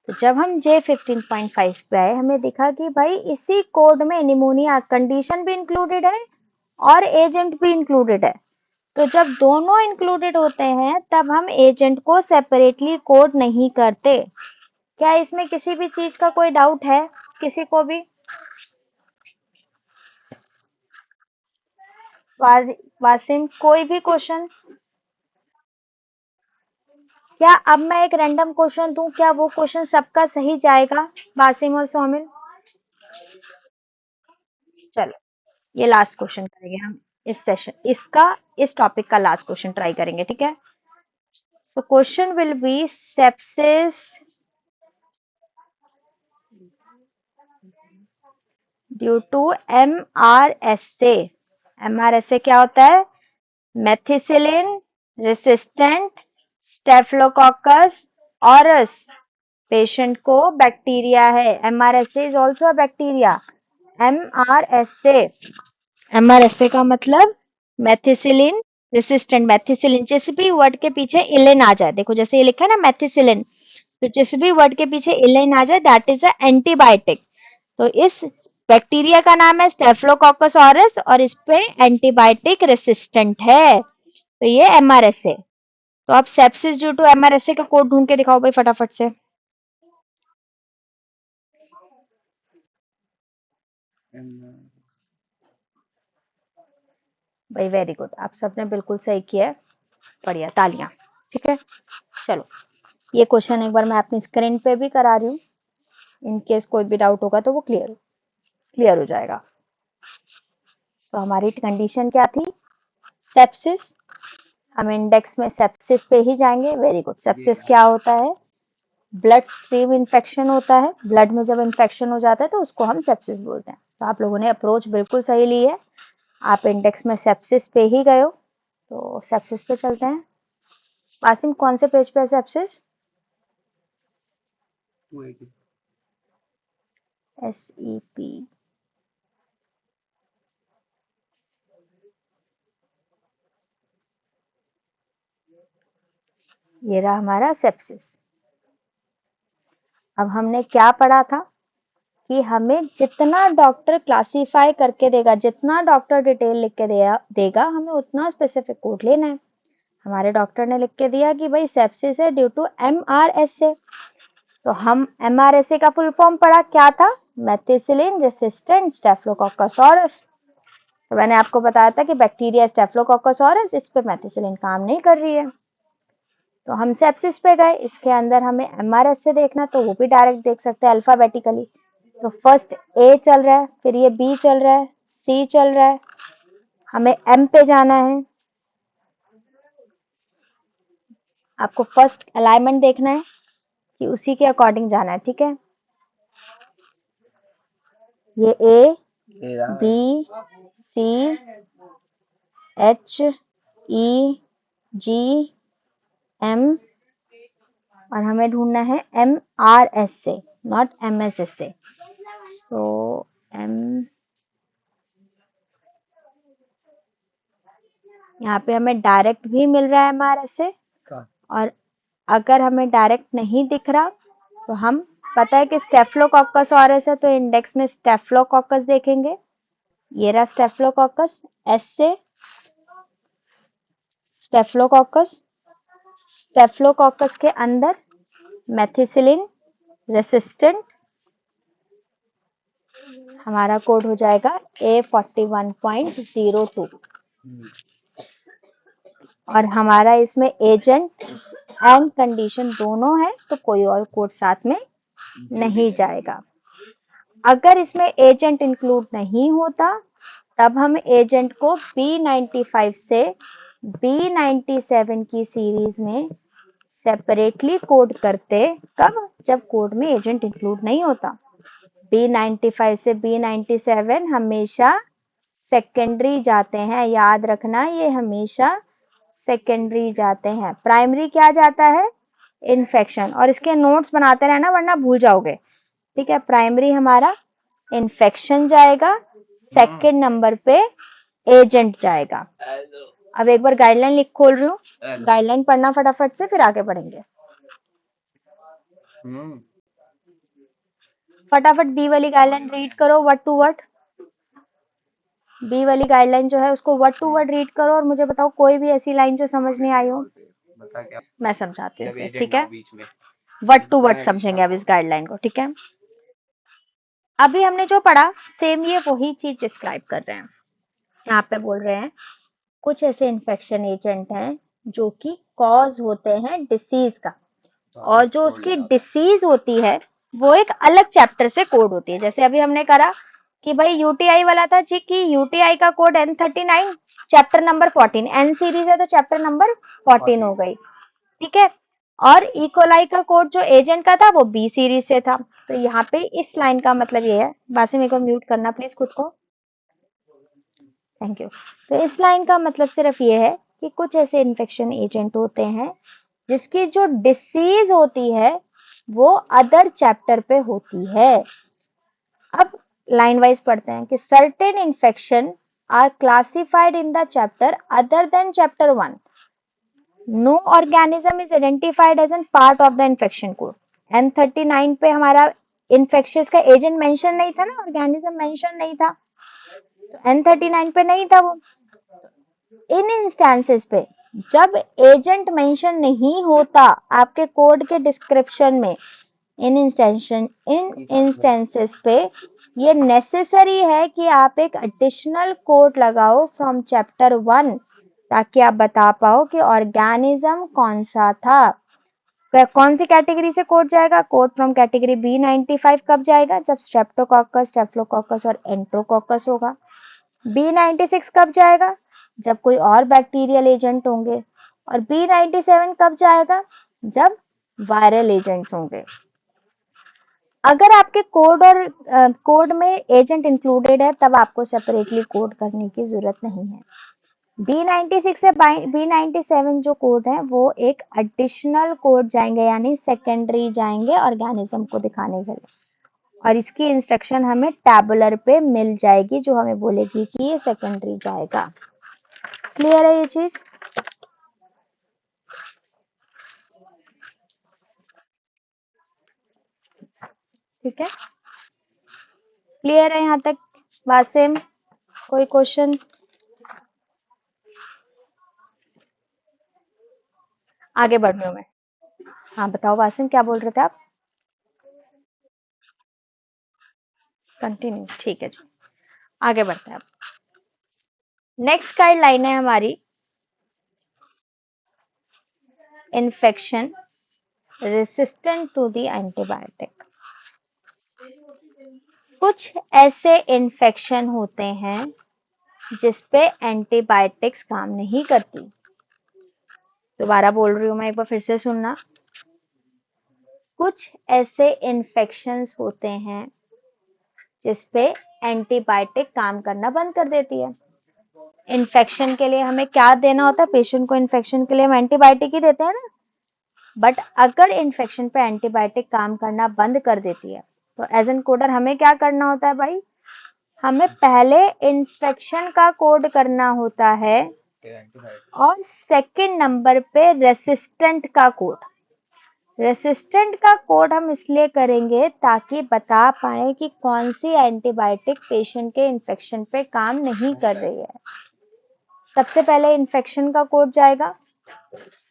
तो जब हम J15.5 पे आए, हमें दिखा कि भाई इसी कोड में निमोनिया कंडीशन भी इंक्लूडेड है और एजेंट भी इंक्लूडेड है। तो जब दोनों इंक्लूडेड होते हैं तब हम एजेंट को सेपरेटली कोड नहीं करते। क्या इसमें किसी भी चीज का कोई डाउट है किसी को भी, वासिम, कोई भी क्वेश्चन? क्या अब मैं एक रैंडम क्वेश्चन दूं, क्या वो क्वेश्चन सबका सही जाएगा, वासिम और सोमिल? चलो, ये लास्ट क्वेश्चन करेंगे हम इस सेशन, इसका, इस टॉपिक का लास्ट क्वेश्चन ट्राई करेंगे, ठीक है। So question will be sepsis due to MRSA। MRSA क्या होता है, methicillin resistant staphylococcus aureus. Patient को बैक्टीरिया है, MRSA is also a bacteria. MRSA, MRSA का मतलब मेथिसिलिन रेसिस्टेंट। मेथिसिलिन, जिस भी वर्ड के पीछे इलेन आ जाए, देखो जैसे ये लिखा है ना मेथिसिलिन, तो जिस भी वर्ड के पीछे इलेन आ जाए दैट इज अ एंटीबायोटिक। तो इस बैक्टीरिया का नाम है स्टेफिलोकोकस ऑरस और इस पे एंटीबायोटिक रेसिस्टेंट है, तो ये MRSA। तो आप सेप्सिस ड्यू टू MRSA का कोड ढूंढ के दिखाओ भाई फटाफट से। भाई वेरी गुड, आप सबने बिल्कुल सही किया है, बढ़िया, तालियां। ठीक है, चलो ये क्वेश्चन एक बार मैं अपनी स्क्रीन पे भी करा रही हूँ, इन केस कोई भी डाउट होगा तो वो क्लियर हो जाएगा। तो हमारी कंडीशन क्या थी, सेप्सिस। हम इंडेक्स में सेप्सिस पे ही जाएंगे, वेरी गुड। सेप्सिस क्या होता है, ब्लड स्ट्रीम इन्फेक्शन होता है, ब्लड में जब इन्फेक्शन हो जाता है तो उसको हम सेप्सिस बोलते हैं। तो आप लोगों ने अप्रोच बिल्कुल सही ली है, आप इंडेक्स में सेप्सिस पे ही गए हो, तो सेप्सिस पे चलते हैं। वासिम, कौन से पेज पे है सेप्सिस? SEP, ये रहा हमारा सेप्सिस। अब हमने क्या पढ़ा था, कि हमें जितना डॉक्टर क्लासिफाई करके देगा, जितना डॉक्टर डिटेल लिख के देगा, हमें उतना स्पेसिफिक कोड लेना है। हमारे डॉक्टर ने लिख के दिया कि भाई सेप्सिस है ड्यू टू MRSA, तो हम MRSA का फुल फॉर्म पढ़ा, क्या था? Methicillin resistant staphylococcus ऑरेस। तो मैंने आपको बताया था कि बैक्टीरिया स्टेफिलोकोकस ऑरेस, इस पे मेथिसिलिन काम नहीं कर रही है, तो हम सेप्सिस पे गए। इसके अंदर हमें MRSA देखना, तो वो भी डायरेक्ट देख सकते हैं अल्फाबेटिकली। तो फर्स्ट A चल रहा है, फिर ये B चल रहा है, C चल रहा है, हमें M पे जाना है। आपको फर्स्ट अलाइनमेंट देखना है कि उसी के अकॉर्डिंग जाना है, ठीक है? ये A, B, C, H, E, G, M, और हमें ढूंढना है MRSA, नॉट MSSA। सो यहाँ पे हमें डायरेक्ट भी मिल रहा है MRSA, और अगर हमें डायरेक्ट नहीं दिख रहा तो हम, पता है कि स्टेफिलोकोकस ऑरेस है, तो इंडेक्स में स्टेफिलोकोकस देखेंगे। ये रहा स्टेफिलोकोकस, एस से स्टेफिलोकोकस। स्टेफिलोकोकस के अंदर मेथिसिलिन रेसिस्टेंट, हमारा कोड हो जाएगा A41.02, और हमारा इसमें एजेंट एंड कंडीशन दोनों है, तो कोई और कोड साथ में नहीं जाएगा। अगर इसमें एजेंट इंक्लूड नहीं होता, तब हम एजेंट को B95 से B97 की सीरीज में सेपरेटली कोड करते। कब? जब कोड में एजेंट इंक्लूड नहीं होता। B95 से B97 हमेशा सेकेंडरी जाते हैं, याद रखना, ये हमेशा सेकेंडरी जाते हैं। प्राइमरी क्या जाता है? इन्फेक्शन, और इसके नोट्स बनाते रहना वरना भूल जाओगे, ठीक है? प्राइमरी हमारा इन्फेक्शन जाएगा, सेकंड नंबर पे एजेंट जाएगा। अब एक बार गाइडलाइन लिख खोल रही हूँ, गाइडलाइन पढ़ना फटाफट से, फिर आगे बढ़ेंगे। फटाफट बी वाली गाइडलाइन रीड करो, वर्ड टू वर्ड। बी वाली गाइडलाइन जो है उसको वर्ड टू वर्ड रीड करो, और मुझे बताओ कोई भी ऐसी लाइन जो समझ नहीं आई हो। मैं समझाती हूँ, ठीक है? वर्ड टू वर्ड समझेंगे अब इस गाइडलाइन को, ठीक है? अभी हमने जो पढ़ा सेम ये वही चीज डिस्क्राइब कर रहे हैं। यहाँ पे बोल रहे हैं कुछ ऐसे इन्फेक्शन एजेंट हैं जो कि कॉज होते हैं डिसीज का, और जो उसकी डिसीज होती है वो एक अलग चैप्टर से कोड होती है। जैसे अभी हमने करा कि भाई यूटीआई वाला था जी, कि यूटीआई का code N39, chapter number 14, N series है तो चैप्टर नंबर 14 हो गई, ठीक है? और इकोलाई का कोड जो एजेंट का था वो बी सीरीज से था। तो यहाँ पे इस लाइन का मतलब ये है, बासी मेरे को म्यूट करना प्लीज खुद को, थैंक यू। तो इस लाइन का मतलब सिर्फ ये है कि कुछ ऐसे इन्फेक्शन एजेंट होते हैं जिसकी जो डिसीज होती है वो अदर चैप्टर पे होती है। अब लाइन वाइज पढ़ते हैं कि certain infection are classified in the chapter other than chapter 1, no organism is identified as an part of the infection code. N39 पे हमारा इन्फेक्शियस का एजेंट मेंशन नहीं था ना, ऑर्गेनिज्म मेंशन नहीं था, तो N39 पे नहीं था वो। इन इंस्टेंसेस पे जब एजेंट मेंशन नहीं होता आपके कोड के डिस्क्रिप्शन में, इन इंस्टेंसेस पे ये नेसेसरी है कि आप एक एडिशनल कोड लगाओ फ्रॉम चैप्टर 1, ताकि आप बता पाओ कि ऑर्गेनिज्म कौन सा था। कौन सी कैटेगरी से कोड जाएगा? कोड फ्रॉम कैटेगरी B95 कब जाएगा? जब स्ट्रेप्टोकोकस, स्टेफिलोकोकस और एंट्रोकोकस होगा। B96 कब जाएगा? जब कोई और बैक्टीरियल एजेंट होंगे। और B97 कब जाएगा? जब वायरल एजेंट्स होंगे। अगर आपके कोड और कोड में एजेंट इंक्लूडेड है तब आपको सेपरेटली कोड करने की जरूरत नहीं है। B96 से B97 जो कोड है वो एक एडिशनल कोड जाएंगे, यानी सेकेंडरी जाएंगे ऑर्गेनिज्म को दिखाने के लिए, और इसकी इंस्ट्रक्शन हमें टैबुलर पे मिल जाएगी जो हमें बोलेगी कि ये सेकेंडरी जाएगा। क्लियर है ये चीज? ठीक है। क्लियर है यहाँ तक वासिम? कोई क्वेश्चन? आगे बढ़ रही हूँ मैं। हाँ बताओ वासिम, क्या बोल रहे थे आप? कंटिन्यू, ठीक है जी, आगे बढ़ते हैं। नेक्स्ट गाइडलाइन है हमारी infection resistant to the antibiotic. कुछ ऐसे इन्फेक्शन होते हैं जिस पे एंटीबायोटिक्स काम नहीं करती। दोबारा बोल रही हूं मैं, एक बार फिर से सुनना। कुछ ऐसे इन्फेक्शंस होते हैं जिस पे एंटीबायोटिक काम करना बंद कर देती है। इन्फेक्शन के लिए हमें क्या देना होता है? पेशेंट को इन्फेक्शन के लिए हम एंटीबायोटिक ही देते हैं ना। बट अगर इन्फेक्शन पे एंटीबायोटिक काम करना बंद कर देती है तो एज एन कोडर हमें क्या करना होता है भाई? हमें पहले इन्फेक्शन का कोड करना होता है और सेकंड नंबर पे रेसिस्टेंट का कोड। रेसिस्टेंट का कोड हम इसलिए करेंगे ताकि बता पाए कि कौन सी एंटीबायोटिक पेशेंट के इन्फेक्शन पे काम नहीं कर रही है। सबसे पहले इन्फेक्शन का कोड जाएगा,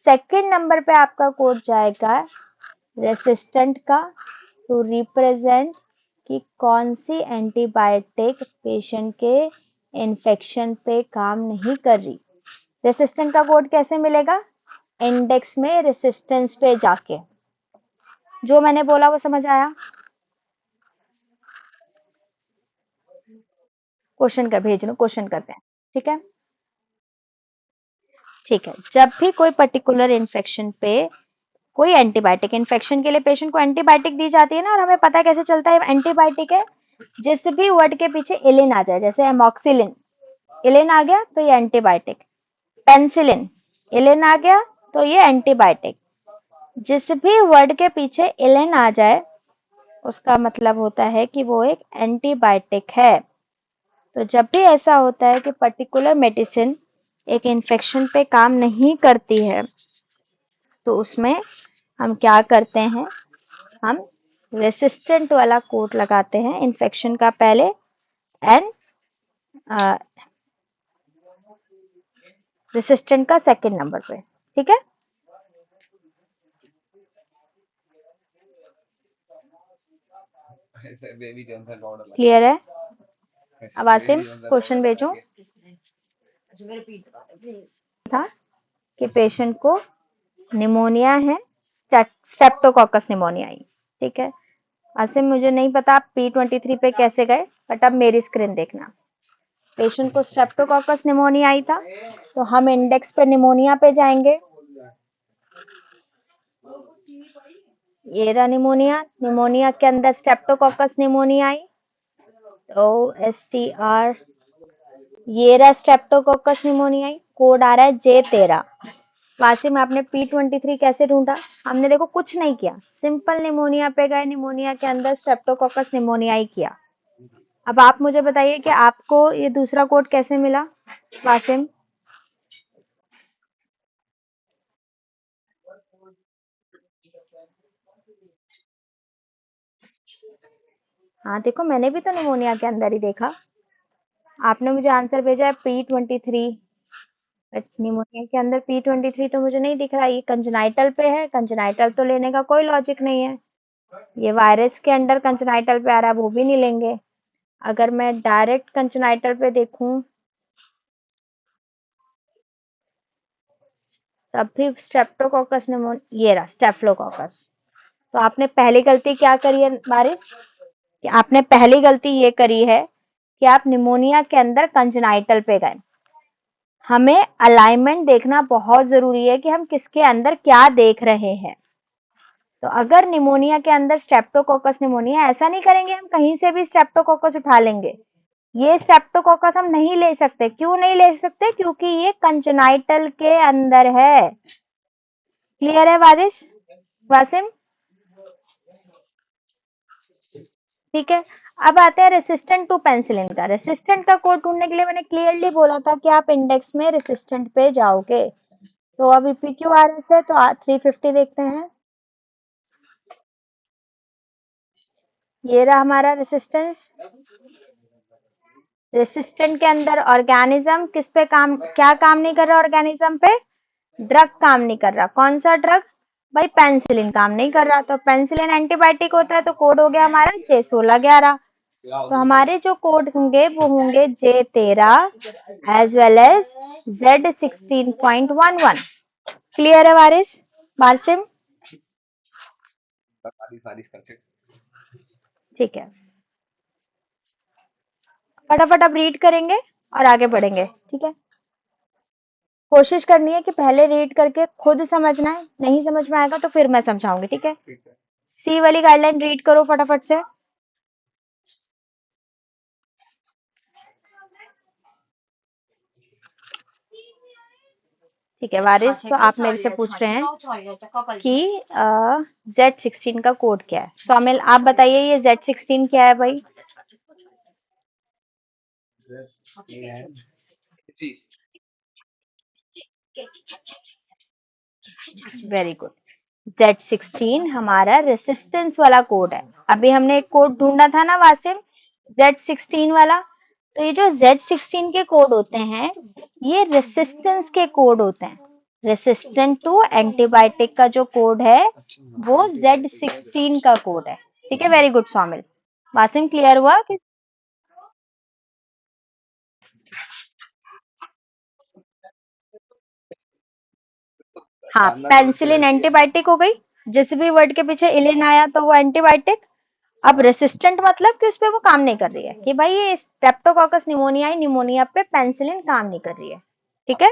सेकंड नंबर पे आपका कोड जाएगा रेसिस्टेंट का, टू रिप्रेजेंट कि कौन सी एंटीबायोटिक पेशेंट के इन्फेक्शन पे काम नहीं कर रही। रेसिस्टेंट का कोड कैसे मिलेगा? इंडेक्स में रेसिस्टेंस पे जाके। जो मैंने बोला वो समझ आया? क्वेश्चन कर भेज लो, क्वेश्चन करते हैं, ठीक है? ठीक है, जब भी कोई पर्टिकुलर इन्फेक्शन पे कोई एंटीबायोटिक, इन्फेक्शन के लिए पेशेंट को एंटीबायोटिक दी जाती है ना, और हमें पता कैसे चलता है एंटीबायोटिक है? जिस भी वर्ड के पीछे इलिन आ जाए, जैसे एमॉक्सिलिन, इलिन आ गया तो ये एंटीबायोटिक। पेनिसिलिन, इलिन आ गया तो ये एंटीबायोटिक। जिस भी वर्ड के पीछे इलिन आ जाए उसका मतलब होता है कि वो एक एंटीबायोटिक है। तो जब भी ऐसा होता है कि पर्टिकुलर मेडिसिन एक इन्फेक्शन पे काम नहीं करती है तो उसमें हम क्या करते हैं? हम रेसिस्टेंट वाला कोड लगाते हैं इन्फेक्शन का पहले एंड रेसिस्टेंट का सेकंड नंबर पे, ठीक है? क्लियर है? अब आसिम क्वेश्चन भेजो। था कि पेशेंट को निमोनिया है, स्ट्रेप्टोकोकस निमोनिया आई, ठीक है? आसिम मुझे नहीं पता आप P23 पे कैसे गए, बट अब मेरी स्क्रीन देखना। पेशेंट को स्ट्रेप्टोकोकस निमोनिया आई था तो हम इंडेक्स पे निमोनिया पे जाएंगे। ये रहा निमोनिया, निमोनिया के अंदर स्ट्रेप्टोकोकस निमोनिया आई, OSTR। ये रहा स्ट्रेप्टोकोकस निमोनिया, कोड आ रहा है J13। वासिम आपने P23 कैसे ढूंढा? हमने देखो कुछ नहीं किया, सिंपल निमोनिया पे गए, निमोनिया के अंदर स्ट्रेप्टोकोकस निमोनिया ही किया। अब आप मुझे बताइए कि आपको ये दूसरा कोड कैसे मिला वासिम? हाँ देखो, मैंने भी तो निमोनिया के अंदर ही देखा। आपने मुझे आंसर भेजा है P23, बट निमोनिया के अंदर P23 तो मुझे नहीं दिख रहा। ये कंजनाइटल पे है, कंजनाइटल तो लेने का कोई लॉजिक नहीं है। ये वायरस के अंडर कंजनाइटल पे आ रहा है, वो भी नहीं लेंगे। अगर मैं डायरेक्ट कंजनाइटल पे देखूं तब भी स्ट्रेप्टोकोकस ये रहा स्टेफिलोकोकस। तो आपने पहली गलती क्या करी है बारिश? कि आपने पहली गलती ये करी है कि आप निमोनिया के अंदर कंजनाइटल पे गए। हमें अलाइनमेंट देखना बहुत जरूरी है कि हम किसके अंदर क्या देख रहे हैं। तो अगर निमोनिया के अंदर स्ट्रेप्टोकोकस निमोनिया, ऐसा नहीं करेंगे हम कहीं से भी स्ट्रेप्टोकोकस उठा लेंगे। ये स्ट्रेप्टोकोकस हम नहीं ले सकते। क्यों नहीं ले सकते? क्योंकि ये कंजनाइटल के अंदर है। क्लियर है वारिस, वासिम? ठीक है, अब आते हैं रेसिस्टेंट टू पेनिसिलिन का। रेसिस्टेंट का कोड ढूंढने के लिए मैंने क्लियरली बोला था कि आप इंडेक्स में रेसिस्टेंट पे जाओगे। तो अभी PQRS है तो 350 देखते हैं। ये रहा हमारा रेसिस्टेंस। रेसिस्टेंट के अंदर ऑर्गेनिज्म किस पे काम, क्या काम नहीं कर रहा ऑर्गेनिज्म पे? ड्रग काम नहीं कर रहा। कौन सा ड्रग? भाई पेंसिलिन काम नहीं कर रहा। तो पेंसिलिन एंटीबायोटिक होता है, तो कोड हो गया हमारा J1611। तो हमारे जो कोड होंगे वो होंगे J13 as well as Z16.11। Clear है वारिस, वासिम? ठीक है, फटाफट अब रीड करेंगे और आगे बढ़ेंगे। ठीक है, कोशिश करनी है कि पहले रीड करके खुद समझना है, नहीं समझ में आएगा तो फिर मैं समझाऊंगी। ठीक है, सी वाली गाइडलाइन रीड करो फटाफट से। ठीक है वारिस, तो आप मेरे से पूछ रहे हैं कि Z16 का कोड क्या है। स्वामिल आप बताइए, ये Z16 क्या है भाई? Very good. Z16 हमारा रेसिस्टेंस वाला कोड है। अभी हमने एक कोड ढूंढा था ना वासिम, Z16 वाला। तो ये जो Z16 के कोड होते हैं, ये रेसिस्टेंस के कोड होते हैं। रेसिस्टेंट टू एंटीबायोटिक का जो कोड है वो Z16 का कोड है। ठीक है, वेरी गुड स्वामिल। वासिम क्लियर हुआ कि? हाँ, पेनिसिलिन एंटीबायोटिक हो गई। जिस भी वर्ड के पीछे इलिन आया तो वो एंटीबायोटिक। अब रेसिस्टेंट मतलब कि उस पे वो काम नहीं कर रही है, कि भाई ये स्ट्रेप्टोकोकस निमोनिया, निमोनिया पे पेनिसिलिन काम नहीं कर रही है। ठीक है,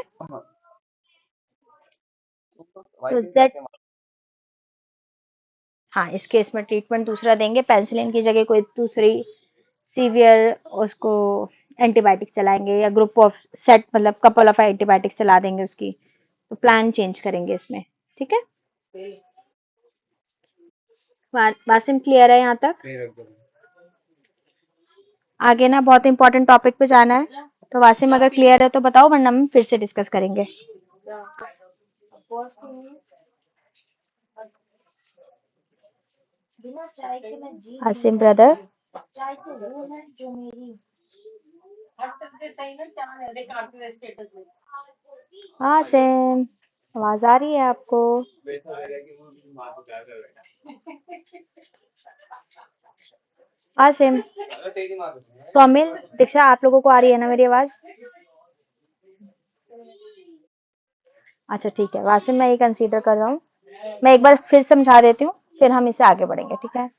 तो जेड, हाँ इस केस में ट्रीटमेंट दूसरा देंगे। पेनिसिलिन की जगह कोई दूसरी सीवियर उसको एंटीबायोटिक चलाएंगे, या ग्रुप ऑफ सेट मतलब कपल ऑफ एंटीबायोटिक चला देंगे उसकी। तो प्लान चेंज करेंगे इसमें। ठीक है, वासिम क्लियर है यहाँ तक? आगे ना बहुत इंपॉर्टेंट टॉपिक पे जाना है, तो वासिम अगर क्लियर है तो बताओ, वरना हम फिर से डिस्कस करेंगे। आसिम ब्रदर, हाँ सेम, आवाज आ रही है आपको? हाँ सेम। सौमिल, दीक्षा, आप लोगों को आ रही है ना मेरी आवाज? अच्छा ठीक है वासिम, मैं ये कंसीडर कर रहा हूँ। मैं एक बार फिर समझा देती हूँ, फिर हम इसे आगे बढ़ेंगे। ठीक है,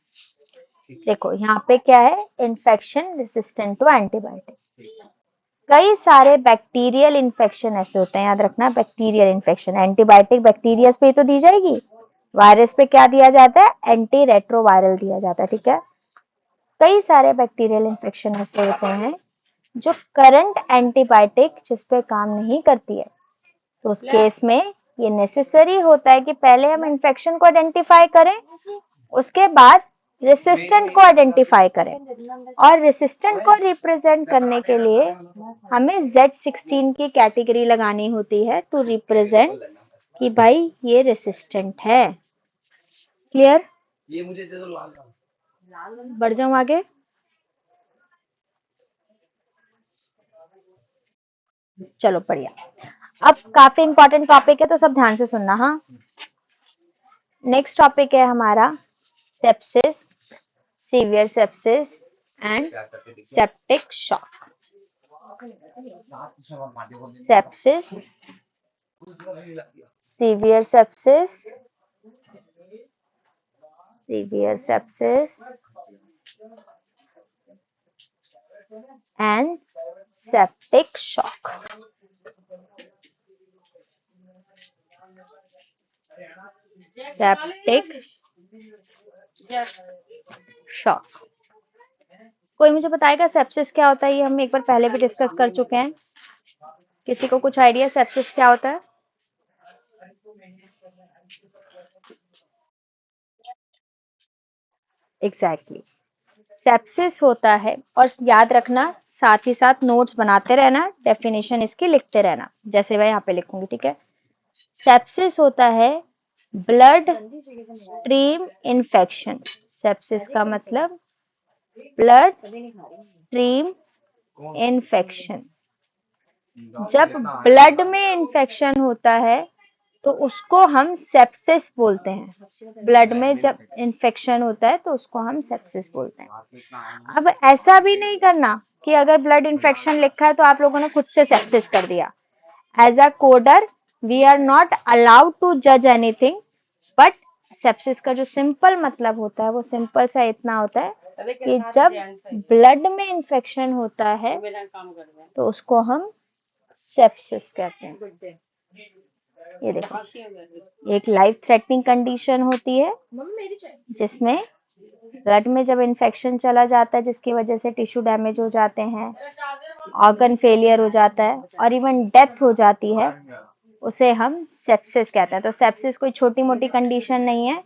देखो यहाँ पे क्या है, इन्फेक्शन रेसिस्टेंट टू एंटीबायोटिक। कई सारे बैक्टीरियल इन्फेक्शन ऐसे होते हैं, याद रखना, बैक्टीरियल इन्फेक्शन। एंटीबायोटिक बैक्टीरिया पे तो दी जाएगी, वायरस पे क्या दिया जाता है? एंटी रेट्रोवायरल दिया जाता है। ठीक है, कई सारे बैक्टीरियल इन्फेक्शन ऐसे होते हैं जो करंट एंटीबायोटिक जिस पे काम नहीं करती है, तो उस केस में ये नेसेसरी होता है कि पहले हम इन्फेक्शन को आइडेंटिफाई करें, उसके बाद रेसिस्टेंट को आइडेंटिफाई करें। और रेसिस्टेंट को रिप्रेजेंट करने के लिए हमें Z16 की कैटेगरी लगानी होती है टू रिप्रेजेंट कि भाई ये रेसिस्टेंट है। क्लियर? ये मुझे दे दो लाल। बढ़ जाऊं आगे? चलो बढ़िया। अब काफी इंपॉर्टेंट टॉपिक है, तो सब ध्यान से सुनना। हाँ, नेक्स्ट टॉपिक है हमारा sepsis, severe sepsis and septic shock. Sepsis, severe sepsis, severe sepsis and septic shock. Septic shock. कोई मुझे बताएगा सेप्सिस क्या होता है? ये हम एक बार पहले भी डिस्कस कर चुके हैं। किसी को कुछ आइडिया सेप्सिस क्या होता है? एग्जैक्टली, सेप्सिस होता है, और याद रखना साथ ही साथ नोट्स बनाते रहना, डेफिनेशन इसकी लिखते रहना, जैसे मैं यहाँ पे लिखूंगी। ठीक है, सेप्सिस होता है ब्लड स्ट्रीम इन्फेक्शन। सेप्सिस का मतलब ब्लड स्ट्रीम इन्फेक्शन। जब ब्लड में इन्फेक्शन होता है तो उसको हम सेप्सिस बोलते हैं। ब्लड में जब इन्फेक्शन होता है तो उसको हम सेप्सिस बोलते हैं। अब ऐसा भी नहीं करना कि अगर ब्लड इन्फेक्शन लिखा है तो आप लोगों ने खुद से सेप्सिस कर दिया। As a coder we are not allowed to जज एनीथिंग, बट सेप्सिस का जो सिंपल मतलब होता है वो सिंपल सा इतना होता है कि जब ब्लड में इन्फेक्शन होता है तो उसको हम सेप्सिस कहते हैं। ये देखो, एक लाइफ थ्रेटनिंग कंडीशन होती है जिसमें ब्लड में जब इन्फेक्शन चला जाता है जिसकी वजह से टिश्यू डैमेज हो जाते हैं, ऑर्गन फेलियर हो जाता है और इवन डेथ हो जाती है, उसे हम सेप्सिस कहते हैं। तो सेप्सिस कोई छोटी मोटी कंडीशन नहीं है,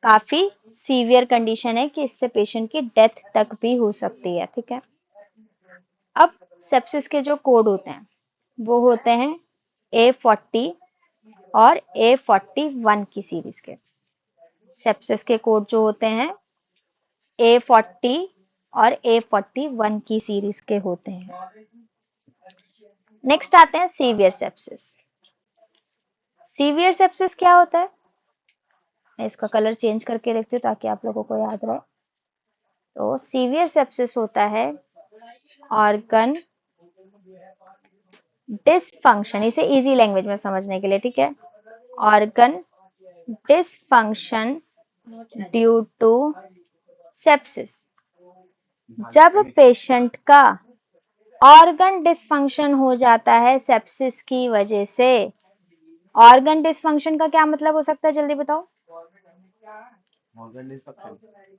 काफी सीवियर कंडीशन है कि इससे पेशेंट की डेथ तक भी हो सकती है। ठीक है, अब सेप्सिस के जो कोड होते हैं वो होते हैं A40 और A41 की सीरीज के। सेप्सिस के कोड जो होते हैं A40 और A41 की सीरीज के होते हैं। नेक्स्ट आते हैं सीवियर सेप्सिस। सीवियर सेप्सिस क्या होता है? मैं इसका कलर चेंज करके रखती हूँ ताकि आप लोगों को याद रहे। तो सीवियर सेप्सिस होता है ऑर्गन डिसफंक्शन, इसे इजी लैंग्वेज में समझने के लिए, ठीक है, organ dysfunction due to sepsis. जब पेशेंट का ऑर्गन डिसफंक्शन हो जाता है सेप्सिस की वजह से। ऑर्गन डिसफंक्शन का क्या मतलब हो सकता है, जल्दी बताओ। ऑर्गन डिसफंक्शन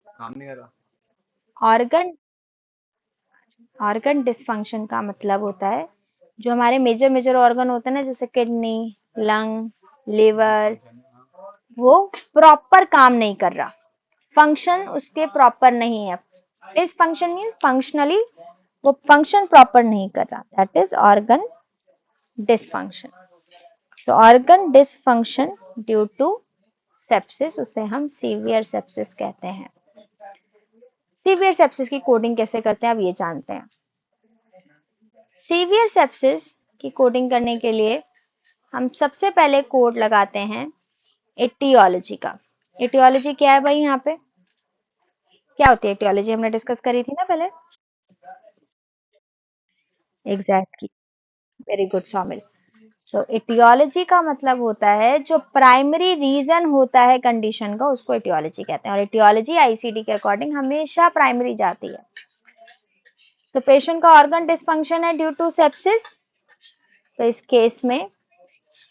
काम नहीं कर रहा। ऑर्गन डिसफंक्शन का मतलब होता है जो हमारे मेजर मेजर ऑर्गन होते हैं ना, जैसे किडनी, लंग, लिवर, वो प्रॉपर काम नहीं कर रहा, फंक्शन उसके प्रॉपर नहीं है। डिसफंक्शन मीन्स फंक्शनली वो फंक्शन प्रॉपर नहीं कर रहा, that is organ dysfunction. So organ dysfunction due to sepsis, उसे हम सीवियर सेप्सिस कहते हैं। सीवियर सेप्सिस की कोडिंग कैसे करते हैं अब ये जानते हैं। सीवियर सेप्सिस की कोडिंग करने के लिए हम सबसे पहले कोड लगाते हैं एटियोलॉजी का। एटियोलॉजी क्या है भाई? यहाँ पे क्या होती है एटियोलॉजी, हमने डिस्कस करी थी ना पहले। एग्जैक्टली, वेरी गुड शामिल। सो एटियोलॉजी का मतलब होता है जो प्राइमरी रीजन होता है कंडीशन का, उसको एटियोलॉजी कहते हैं। और एटियोलॉजी आईसीडी के अकॉर्डिंग हमेशा प्राइमरी जाती है। तो पेशेंट का ऑर्गन डिसफंक्शन है ड्यू टू सेप्सिस, तो इस केस में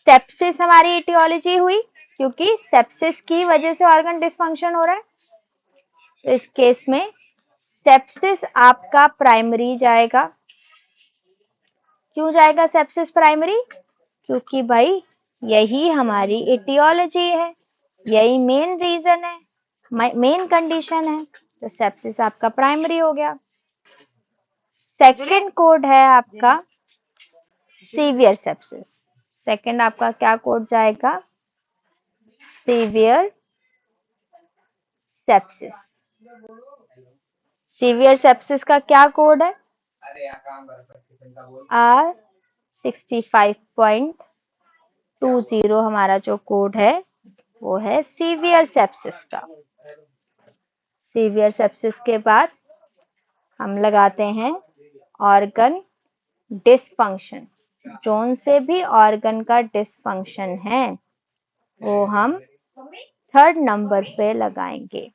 सेप्सिस हमारी एटियोलॉजी हुई क्योंकि सेप्सिस की वजह से ऑर्गन डिसफंक्शन हो रहा है। तो इस केस में सेप्सिस आपका प्राइमरी जाएगा। क्यों जाएगा सेप्सिस प्राइमरी? क्योंकि भाई यही हमारी एटियोलॉजी है, यही मेन रीजन है, मेन कंडीशन है, तो सेप्सिस आपका प्राइमरी हो गया। सेकंड कोड है आपका सीवियर सेप्सिस। सेकंड आपका क्या कोड जाएगा? Severe sepsis. सीवियर सेप्सिस का क्या कोड है? R65.20 हमारा जो कोड है वो है सीवियर सेप्सिस का। सीवियर सेप्सिस के बाद हम लगाते हैं ऑर्गन डिसफंक्शन। जोन से भी ऑर्गन का डिसफंक्शन है वो हम थर्ड नंबर पे लगाएंगे।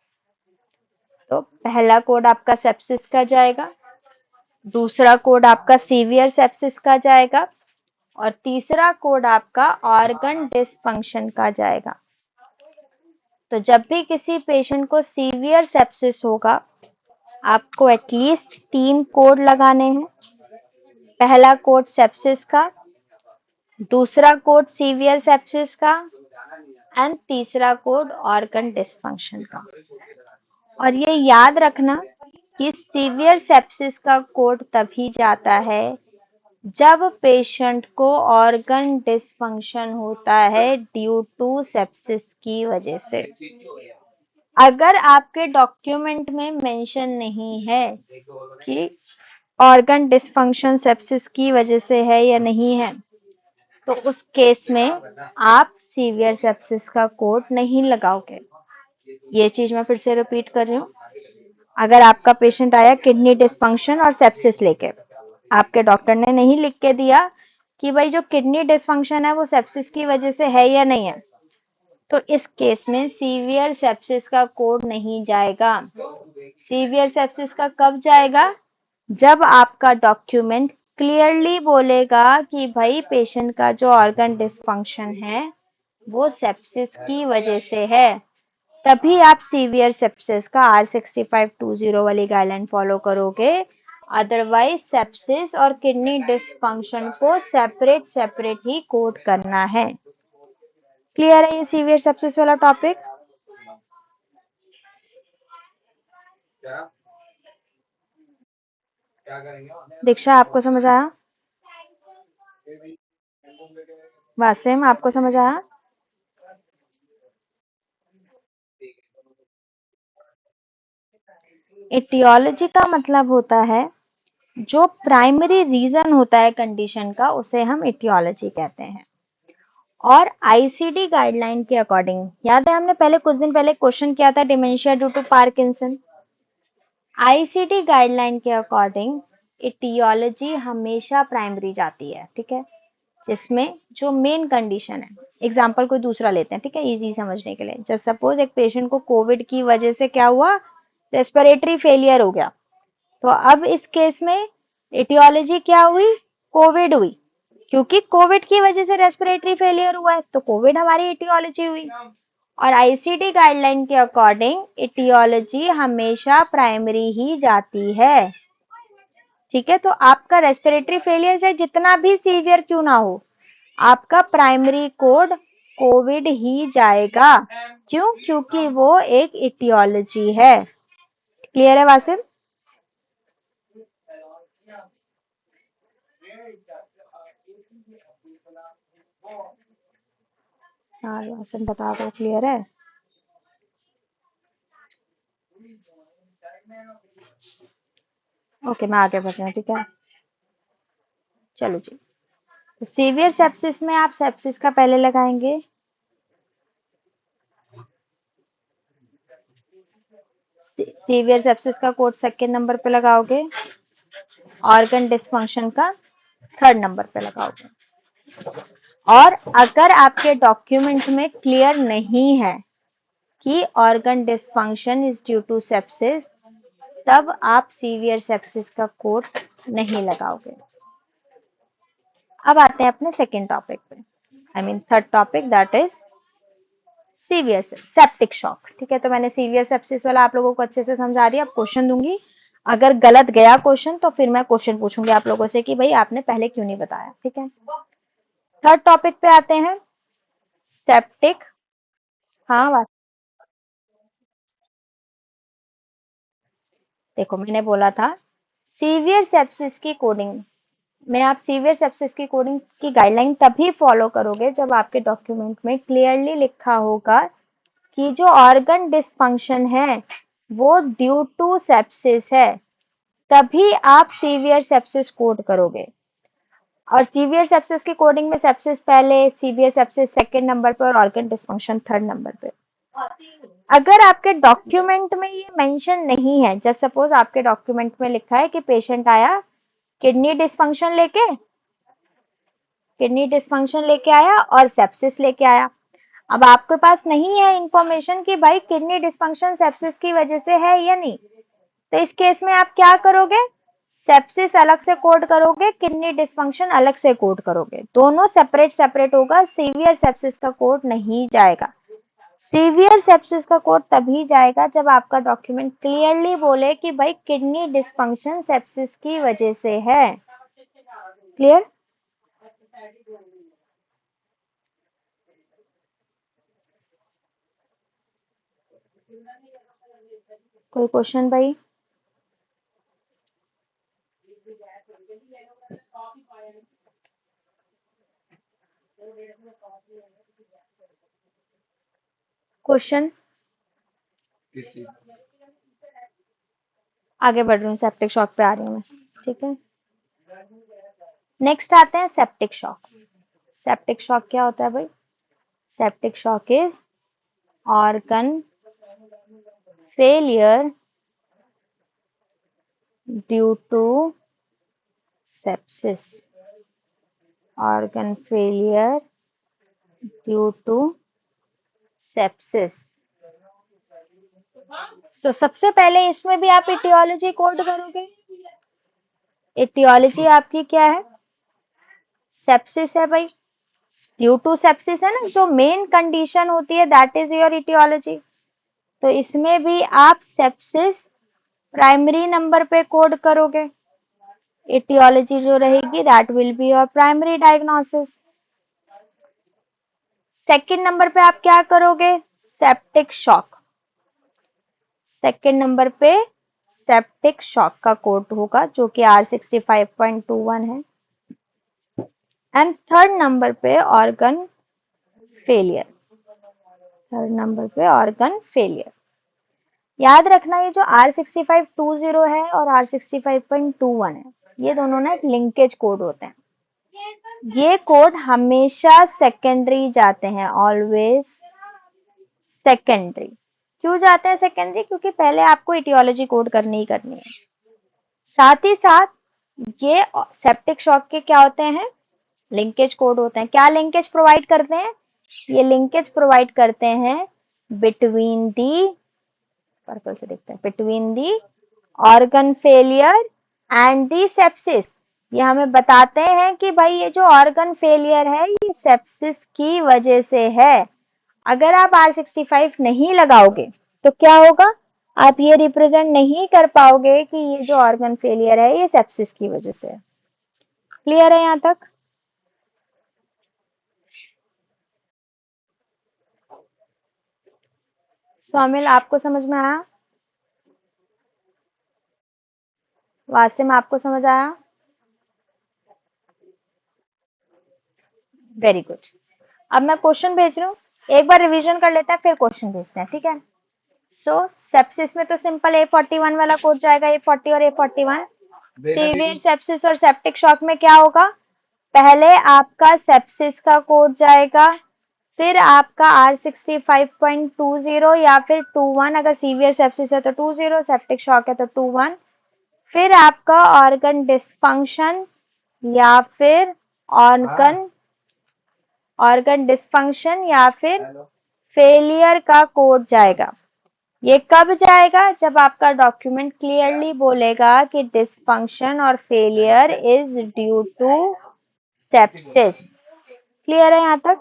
तो पहला कोड आपका सेप्सिस का जाएगा, दूसरा कोड आपका सीवियर सेप्सिस का जाएगा और तीसरा कोड आपका ऑर्गन डिसफंक्शन का जाएगा। तो जब भी किसी पेशेंट को सीवियर सेप्सिस होगा आपको एटलीस्ट 3 कोड लगाने हैं। पहला कोड सेप्सिस का, दूसरा कोड सीवियर सेप्सिस का एंड तीसरा कोड ऑर्गन डिसफंक्शन का। और ये याद रखना कि सीवियर सेप्सिस का कोड तभी जाता है जब पेशेंट को ऑर्गन डिसफंक्शन होता है ड्यू टू सेप्सिस की वजह से। अगर आपके डॉक्यूमेंट में मेंशन नहीं है कि ऑर्गन डिसफंक्शन सेप्सिस की वजह से है या नहीं है, तो उस केस में आप सीवियर सेप्सिस का कोड नहीं लगाओगे। ये चीज मैं फिर से रिपीट कर रही हूँ। अगर आपका पेशेंट आया किडनी डिसफंक्शन और सेप्सिस लेके, आपके डॉक्टर ने नहीं लिख के दिया कि भाई जो किडनी डिसफंक्शन है वो सेप्सिस की वजह से है या नहीं है, तो इस केस में सीवियर सेप्सिस का कोड नहीं जाएगा। सीवियर सेप्सिस का कब जाएगा? जब आपका डॉक्यूमेंट क्लियरली बोलेगा कि भाई पेशेंट का जो ऑर्गन डिसफंक्शन है वो सेप्सिस की वजह से है, तभी आप सीवियर सेप्सिस का R6520 वाली गाइडलाइन फॉलो करोगे। अदरवाइज सेप्सिस और किडनी डिसफंक्शन को सेपरेट सेपरेट ही कोड करना है। क्लियर है ये सीवियर सेप्सिस वाला टॉपिक? दीक्षा आपको समझ आया? वासिम आपको समझ आया? एटियोलॉजी का मतलब होता है जो प्राइमरी रीजन होता है कंडीशन का, उसे हम एटियोलॉजी कहते हैं। और आईसीडी गाइडलाइन के अकॉर्डिंग, याद है हमने पहले कुछ दिन पहले क्वेश्चन किया था dementia due to Parkinson. ICD guideline के अकॉर्डिंग एटियोलॉजी हमेशा प्राइमरी जाती है, ठीक है, जिसमें जो मेन कंडीशन है। एग्जाम्पल कोई दूसरा लेते हैं, ठीक है, इजी समझने के लिए। जस्ट सपोज एक पेशेंट को कोविड की वजह से क्या हुआ, रेस्पिरेटरी फेलियर हो गया, तो अब इस केस में एटियोलॉजी क्या हुई? कोविड हुई, क्योंकि कोविड की वजह से रेस्पिरेटरी फेलियर हुआ है, तो कोविड हमारी एटियोलॉजी हुई। और आईसीडी गाइडलाइन के अकॉर्डिंग एटियोलॉजी हमेशा प्राइमरी ही जाती है, ठीक है। तो आपका रेस्पिरेटरी फेलियर चाहे जितना भी सीवियर क्यों ना हो, आपका प्राइमरी कोड कोविड ही जाएगा। क्यों? क्योंकि वो एक एटियोलॉजी है। क्लियर है वासिम? हाँ वासिम बता दो, क्लियर है? ओके, मैं आगे बढ़ रही हूँ, ठीक है। चलो जी, सीवियर सेप्सिस में आप सेप्सिस का पहले लगाएंगे, सीवियर सेप्सिस का कोड सेकेंड नंबर पे लगाओगे, ऑर्गन डिसफंक्शन का थर्ड नंबर पे लगाओगे। और अगर आपके डॉक्यूमेंट में क्लियर नहीं है कि organ dysfunction is due to sepsis, तब आप सीवियर सेप्सिस का कोड नहीं लगाओगे। अब आते हैं अपने सेकेंड टॉपिक पे, I mean third topic, that is severe septic shock, ठीक है। तो मैंने सीवियर सेप्सिस वाला आप लोगों को अच्छे से समझा दिया। अब क्वेश्चन दूंगी, अगर गलत गया क्वेश्चन तो फिर मैं क्वेश्चन पूछूंगी आप लोगों से कि भाई आपने पहले क्यों नहीं बताया, ठीक है। थर्ड टॉपिक पे आते हैं, सेप्टिक। हाँ बात, देखो मैंने बोला था सीवियर सेप्सिस की कोडिंग में, आप सीवियर सेप्सिस की कोडिंग की गाइडलाइन तभी फॉलो करोगे जब आपके डॉक्यूमेंट में क्लियरली लिखा होगा कि जो ऑर्गन डिसफंक्शन है वो ड्यू टू सेप्सिस है, तभी आप सीवियर सेप्सिस कोड करोगे। और सीवियर सेप्सिस की कोडिंग में सेप्सिस पहले, सीवियर सेप्सिस सेकंड नंबर पर और ऑर्गन डिसफंक्शन थर्ड नंबर पे। अगर आपके डॉक्यूमेंट में ये मेंशन नहीं है, जस्ट सपोज आपके डॉक्यूमेंट में लिखा है कि पेशेंट आया किडनी डिसफंक्शन लेके, किडनी डिसफंक्शन लेके आया और सेप्सिस लेके आया, अब आपके पास नहीं है इंफॉर्मेशन कि भाई किडनी डिसफंक्शन सेप्सिस की वजह से है या नहीं, तो इस केस में आप क्या करोगे? सेप्सिस अलग से कोड करोगे, किडनी डिसफंक्शन अलग से कोड करोगे, दोनों सेपरेट सेपरेट होगा। सीवियर सेप्सिस का कोड नहीं जाएगा। सीवियर सेप्सिस का कोड तभी जाएगा जब आपका डॉक्यूमेंट क्लियरली बोले कि भाई किडनी डिसफंक्शन सेप्सिस की वजह से है। क्लियर? कोई क्वेश्चन भाई? क्वेश्चन? किस चीज? आगे बढ़ रही हूँ, सेप्टिक शॉक पे आ रही हूँ मैं, ठीक है। नेक्स्ट आते हैं सेप्टिक शॉक। सेप्टिक शॉक क्या होता है भाई? Septic shock is organ failure due to sepsis. Organ failure due to sepsis. So सबसे पहले इसमें भी आप etiology कोड करोगे। etiology आपकी क्या है? sepsis है भाई, ड्यू टू sepsis है ना, जो मेन कंडीशन होती है दैट इज योर etiology। तो इसमें भी आप sepsis प्राइमरी नंबर पे कोड करोगे। etiology जो रहेगी that will be your primary diagnosis. Second number पे आप क्या करोगे? Septic shock. सेकेंड नंबर पे सेप्टिक शॉक का कोड होगा जो कि R65.21 है। एंड थर्ड नंबर पे ऑर्गन फेलियर। थर्ड नंबर पे ऑर्गन फेलियर। याद रखना ये जो R6520 है और R65.21 है, ये दोनों ना एक लिंकेज कोड होते हैं। ये कोड हमेशा सेकेंडरी जाते हैं, ऑलवेज सेकेंडरी। क्यों जाते हैं सेकेंडरी? क्योंकि पहले आपको इटियोलॉजी कोड करनी ही करनी है। साथ ही साथ ये सेप्टिक शॉक के क्या होते हैं? लिंकेज कोड होते हैं। क्या लिंकेज प्रोवाइड करते हैं? ये लिंकेज प्रोवाइड करते हैं बिटवीन दी, पर्पल से देखते हैं, between the organ failure and the sepsis. ये हमें बताते हैं कि भाई ये जो ऑर्गन फेलियर है ये सेप्सिस की वजह से है। अगर आप R65 नहीं लगाओगे तो क्या होगा? आप ये रिप्रेजेंट नहीं कर पाओगे कि ये जो ऑर्गन फेलियर है ये सेप्सिस की वजह से है। क्लियर है यहाँ तक? स्वामिल आपको समझ में आया? वासिम आपको समझ आया? Very good. अब मैं क्वेश्चन भेज रही हूँ, एक बार रिवीजन कर लेते हैं फिर क्वेश्चन भेजते हैं, ठीक है। सो सेप्सिस में तो सिंपल A41 वाला कोड जाएगा, A40 और A41। सीवियर सेप्सिस और सेप्टिक शॉक में क्या होगा? पहले आपका सेप्सिस का कोड जाएगा, फिर आपका R65.20 या फिर 21, अगर सीवियर सेप्सिस है तो 20, सेप्टिक शॉक है तो 21, फिर आपका ऑर्गन डिस्फंक्शन या फिर ऑर्गन डिस्फंक्शन या फिर फेलियर का कोड जाएगा। ये कब जाएगा? जब आपका डॉक्यूमेंट क्लियरली बोलेगा कि डिस्फंक्शन और failure is due to sepsis. Clear है यहाँ तक?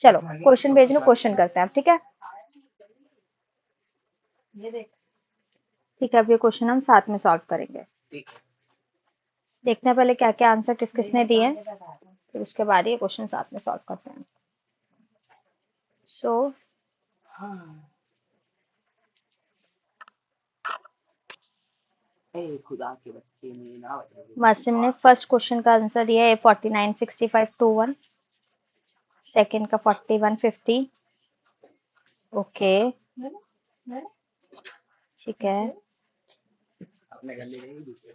चलो क्वेश्चन भेज लो, क्वेश्चन करते हैं अब, ठीक है। ठीक है, अब ये क्वेश्चन हम साथ में सॉल्व करेंगे। देखते हैं पहले क्या क्या आंसर किस किसने दिए हैं, फिर उसके बाद ये क्वेश्चन साथ में सॉल्व करते हैं। सो खुदा के बच्चे में ना वासिम ने फर्स्ट क्वेश्चन का आंसर दिया है A49 65 21, सेकंड का 41 50। ओके ठीक है, अपने घर ले जाएंगे दूसरे।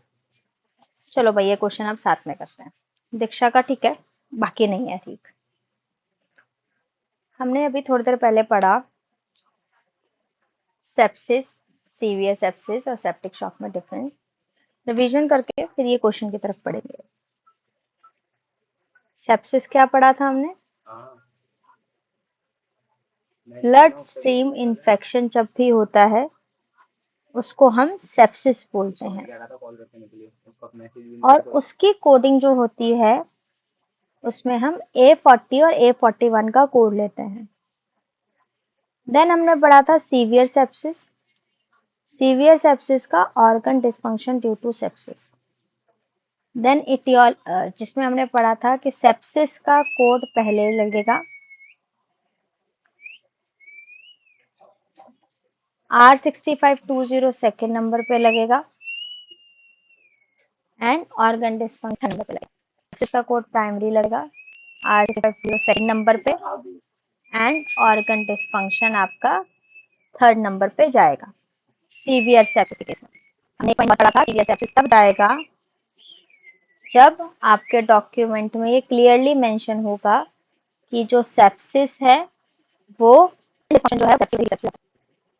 चलो भैया क्वेश्चन अब साथ में करते हैं। दीक्षा का ठीक है, बाकी नहीं है ठीक। हमने अभी थोड़ी देर पहले पढ़ा सेप्सिस, सीवियर सेप्सिस और सेप्टिक शॉक में डिफरेंस। रिवीजन करके फिर ये क्वेश्चन की तरफ पढ़ेंगे। सेप्सिस क्या पढ़ा था हमने? ब्लड स्ट्रीम इन्फेक्शन जब भी होता है उसको हम सेप्सिस बोलते हैं, और उसकी कोडिंग जो होती है उसमें हम A40 और A41 का कोड लेते हैं। देन हमने पढ़ा था सीवियर सेप्सिस। सीवियर सेप्सिस का organ dysfunction due to sepsis. Then जिसमें हमने पढ़ा था कि सेप्सिस का कोड पहले लगेगा R6520 सेकेंड नंबर पे लगेगा एंड ऑर्गन डिस्फंक्शन नंबर पे लगेगा। सेप्सिस का कोड प्राइमरी लगेगा R6520 सेकेंड नंबर पे एंड ऑर्गन डिस्फंक्शन आपका थर्ड नंबर पे जाएगा सीवियर सेप्सिस के केस में। हमने एक पॉइंट पढ़ा था, सीवियर सेप्सिस तब जाएगा जब आपके डॉक्यूमेंट में ये क्लियरली मेंशन होगा कि जो सेप्सिस है वो जो है सेप्सिस।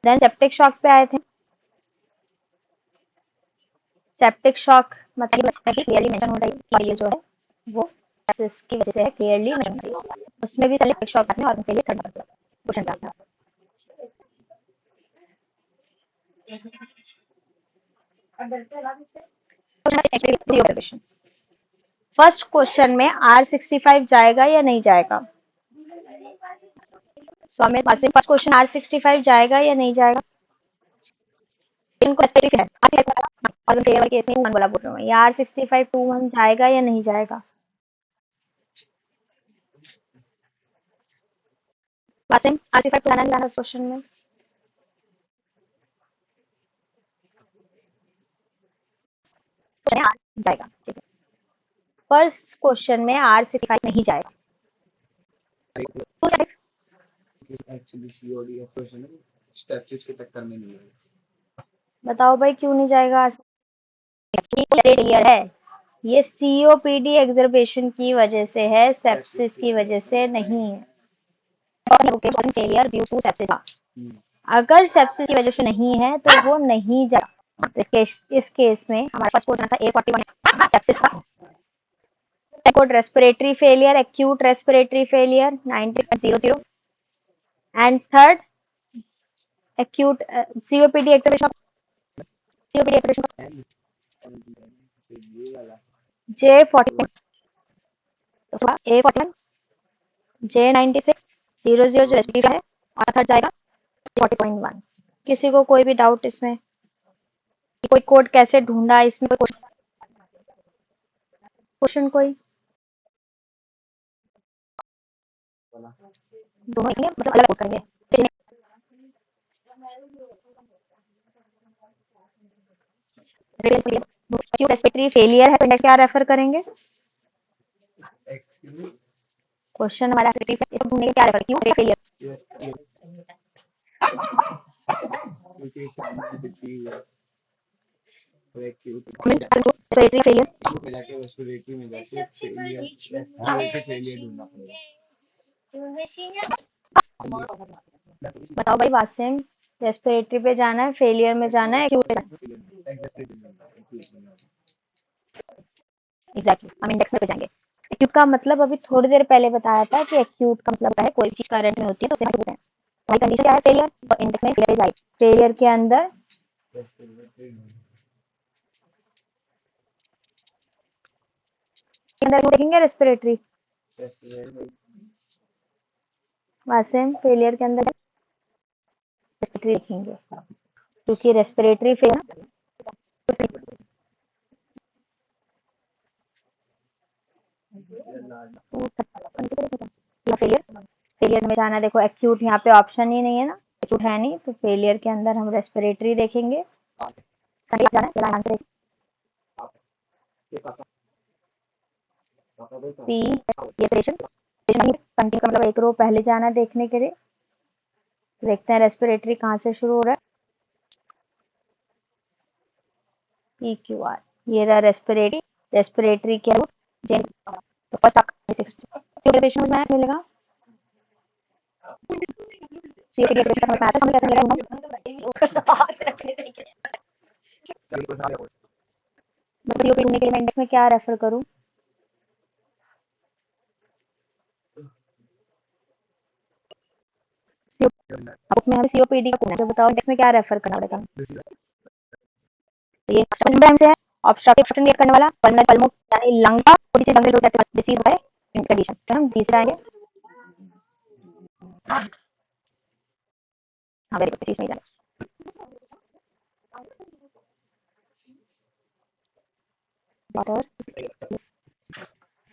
देन सेप्टिक शॉक पे आए थे। सेप्टिक शॉक मतलब क्लियरली मेंशन हो रही है ये जो है वो सेप्सिस की वजह से है, क्लियरली मेंशन हो रही है। उसमें भी सेप्टिक शॉक आते हैं और उनके लिए थर्ड नंबर पे क्वेश्चन आता है। फर्स्ट क्वेश्चन में R65 जाएगा या नहीं जाएगा? स्वामी फर्स्ट क्वेश्चन R65 जाएगा या नहीं जाएगा? इनको स्पेसिफिक है और उनके लेवल केस में 2-1 बोला बोल रहा हूँ, ये R65 2-1 जाएगा या नहीं जाएगा? वासिम R65 लाना नहीं लाना इस क्वेश्चन में? जाएगा, ठीक है। फर्स्ट क्वेश्चन में R65 नहीं जाएगा। एक्चुअली सीओडी का क्वेश्चन है, स्टेप्स के चक्कर में नहीं है। बताओ भाई क्यों नहीं जाएगा? क्लियर है, ये सीओपीडी एग्जर्बेशन की वजह से है, सेप्सिस की वजह से नहीं है। Failure due to sepsis. अगर सेप्सिस की वजह से नहीं है तो वो नहीं जाएगा। तो इस केस में हमारे पास कोड था A41 सेप्सिस का। Second respiratory failure, acute respiratory failure 90.00 and third acute COPD exacerbation. COPD exacerbation J41 A41 J96 00 जो रेस्पिरेटरी का है और थर्ड जाएगा 40.1। किसी को कोई भी डाउट इसमें? कोई कोड कैसे ढूंढा इसमें? कोई क्वेश्चन कोई? दोनों इसलिए मतलब अलग करेंगे। क्यों रेस्पिरेटरी फेलियर है तो इंडेक्स क्या रेफर करेंगे? क्वेश्चन हमारा इसको ढूंढने के क्या रेफर, क्यों फेलियर? रेस्पिरेटरी फेलियर रेस्पिरेटरी में जाके फेलियर ढूंढना पड़ेगा। बताओ भाई वासिम, रेस्पिरेटरी पे जाना है, फेलियर में जाना है, एक्यूट पे जाना है? एग्जैक्टली, हम इंडेक्स में पे जाएंगे। एक्यूट का मतलब अभी थोड़ी देर पहले बताया था कि एक्यूट का मतलब है कोई चीज करंट में होती है तो उसे एक्यूट है। हमारी कंडीशन क्या है? फेलियर, तो इंडेक्स में फेलियर जाए। फेलियर के अंदर देखेंगे रेस्पिरेटरी। वासिम फेलियर के अंदर रेस्पिरेटरी देखेंगे क्योंकि रेस्पिरेटरी फेलियर फेलियर में जाना। देखो एक्यूट यहाँ पे ऑप्शन ही नहीं है ना, एक्यूट है नहीं, तो फेलियर के अंदर हम रेस्पिरेटरी देखेंगे। जाना है आंसर पी ये पेशेंट कंटिन्यू का मतलब एक रो पहले जाना देखने के लिए। देखते हैं रेस्पिरेटरी कहाँ से शुरू हो रहा है। पी क्यू आर, ये रहा रेस्पिरेटरी। रेस्पिरेटरी क्या है? जेन तो फर्स्ट आपका पेशेंट में मिलेगा। सीओपीडी पेशेंट समझ में आता है, समझ कैसे मिलेगा? सीओपीडी ढूंढने के लिए मैं इंडेक्स में क्या रेफर करूँ? बुक में सीओपीडी का कोड है, बताओ इंडेक्स में क्या रेफर करना पड़ेगा? तो ये एंजाइम से है, ऑब्स्ट्रक्टिव ऑब्स्ट्रक्शन क्रिएट करने वाला पल्मोनरी पल्मो यानी लंग का थोड़ी सी जंगल रोड डिसीज है कंडीशन, तो हम जी से आएंगे। हाँ वेरी गुड, डिसीज में जाएंगे। वाटर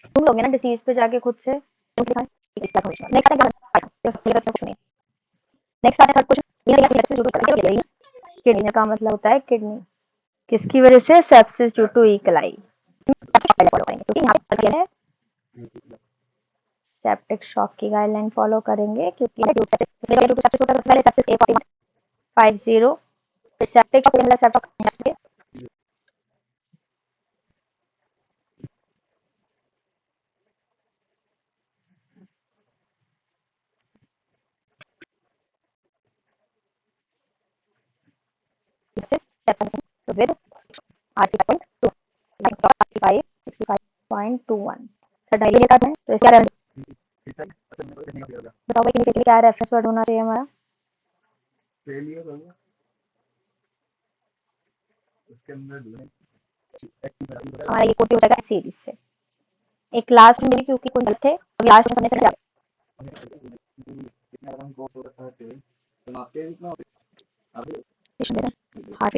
तुम लोग ना डिसीज पे जाके खुद से नेक्स्ट आता है थर्ड क्वेश्चन। किडनी का मतलब होता है किडनी किसकी वजह से? सेप्सिस ड्यू टू ई कलाई। फॉलो करेंगे क्योंकि यहाँ पे क्या है, सेप्टिक शॉक की गाइडलाइन फॉलो करेंगे क्योंकि सेप्सिस होता है सबसे पहले सेप्सिस A41 50 सेप्टिक का मतलब सेप्टिक सेप्सन तो विद RC5.2 RC5 65.21 तो डायली का है तो इसका बताओ भाई कि क्या रेफरेंस वर्ड होना चाहिए हमारा फेलियर होगा उसके अंदर हमारा ये कोड हो जाएगा सीरीज से एक लास्ट में क्योंकि कोई गलत थे और लास्ट में समय से कितना रकम को हो रखा है तो आपके कितना अभी हार्ट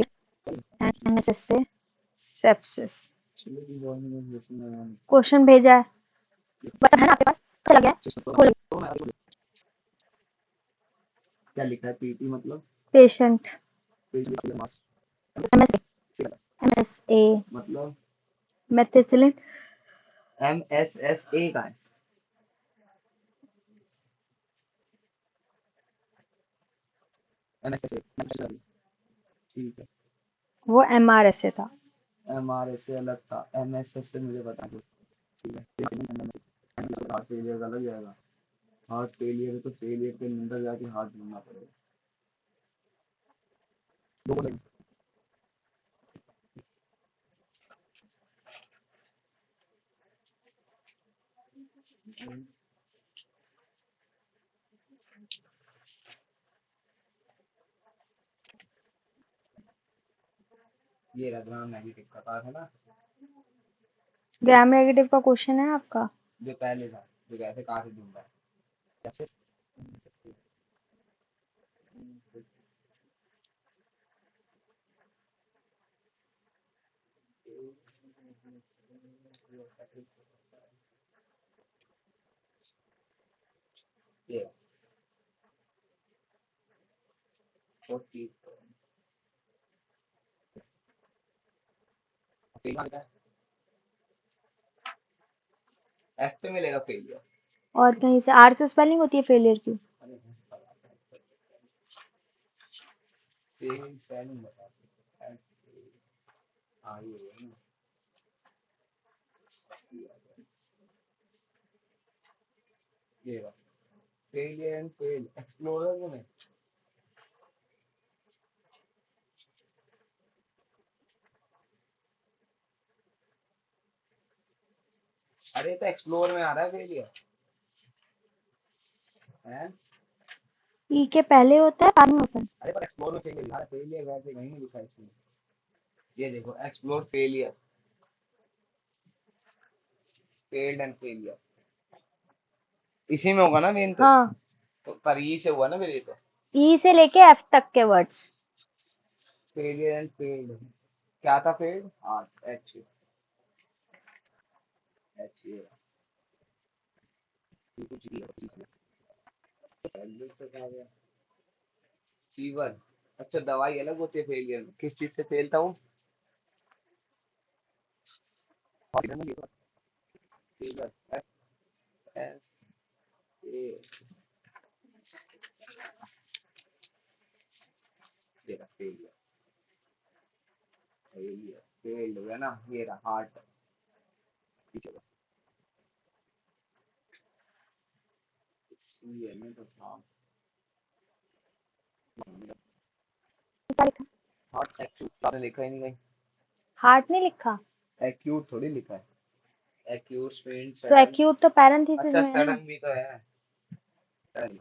एमएसएस से सेप्सिस चलो जी गवर्नमेंट क्वेश्चन भेजा है बच्चा है ना आपके पास चला गया खोलो क्या लिखा है पीटी मतलब पेशेंट एमएसए एमएसए मतलब मेथिसिलिन एमएसएसए का है एमएसएसए ठीक है वो एमआरएसए था एमआरएस से अलग था एमएसएस से मुझे बता दो ठीक है हार्ट फेलियर का लग जाएगा हार्ट फेलियर है तो फेलियर के अंदर जाके हार्ट ढूंढना पड़ेगा दो बोलेंगे ये रहा ग्राम नेगेटिव का पास है ना ग्राम नेगेटिव का क्वेश्चन है आपका जो पहले था जो कैसे कहाँ से ढूंढा है ये 40 एफ पे मिलेगा फेलियर और कहीं से आर से स्पेलिंग होती है फेलियर की फेल स्पेलिंग बता हाँ ये है ना ये रहा फेलियर एंड फेल एक्सप्लोरर में अरे तो एक्सप्लोर में आ रहा है फेलियर है ई के पहले होता है बाद में होता है अरे पर एक्सप्लोर में फेलियर लिखा है फेलियर वैसे कहीं नहीं लिखा है इसमें ये देखो explore failure failed and failure इसी में होगा ना मेन हाँ तो पर ई से हुआ ना फिर ये तो ई से लेके एफ तक के वर्ड्स फेलियर एंड फेल्ड क्या था फेल्ड हाँ एच एच ये कुछ भी से क्या गया फीवर अच्छा दवाई अलग होती है फेलियर में किस चीज से फेल था वो फीवर एफ एस ए देखा फेलियर फेलियर फेल्ड हो गया ना ये रहा हार्ट पीछे का ये में तो था हार्ट एक्यूट आपने लिखा ही नहीं कहीं हार्ट नहीं लिखा एक्यूट थोड़ी लिखा है एक्यूट स्ट्रेन तो सडन एक्यूट तो पैरेंथेसिस अच्छा में है ना सडन भी तो है सडन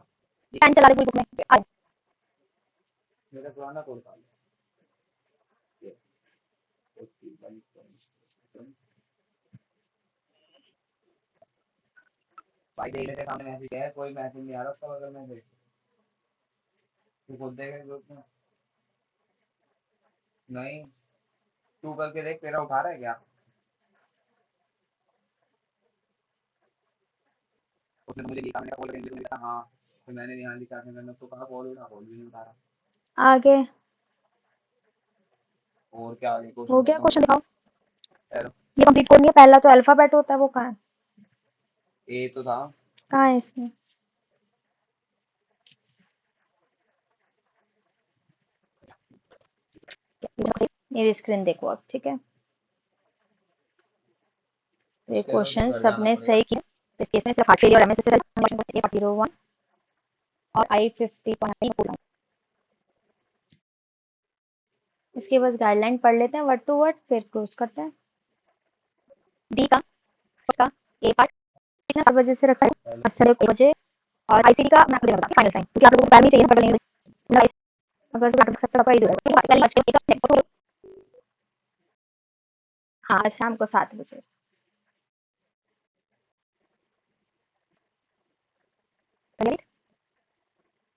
टाइम चला दे पूरी बुक में आ जाए। मेरा पुराना कोड था ये 41 भाई देख लेते सामने मैसेज है कोई मैसेज नहीं आ रहा उसका बगल में से तू खुद देख ग्रुप में नहीं तू करके देख तेरा उठा रहा है क्या उसने तो मुझे लिखा मैंने कॉल करके लिखा हाँ तो मैंने यहाँ लिखा था मैंने उसको कहा कॉल उठा कॉल भी नहीं उठा रहा आगे और क्या आगे हो क्वेश्चन गया खत्म हो क्वेश्चन दिखाओ गया ये कंप्लीट कोड नहीं है पहला तो अल्फाबेट होता है वो कहाँ है ए तो था कहाँ है इसमें मेरी स्क्रीन देखो अब, ठीक है। तो ये उसके बाद क्वेश्चन घर जाना सबने पड़ेगा। सही किया। तो इस केस में सिर्फ हार्ट फेलियर और एमएसएस A41 और I50.9। इसके बस गाइडलाइन पढ़ लेते हैं वर्ड टू वर्ड, फिर क्लोज करते हैं। डी का उसका ए पार्ट 7 बजे से रखा है, पहले साढ़े 1 बजे। और आईसीडी का मैं आपको देना बताऊँ फाइनल टाइम, क्योंकि आप लोगों को टाइम नहीं चाहिए ना, पकड़ लेंगे। अगर तो सकता है, इजी होगा। पहली बात, हाँ, आज शाम को 7 बजे। राइट,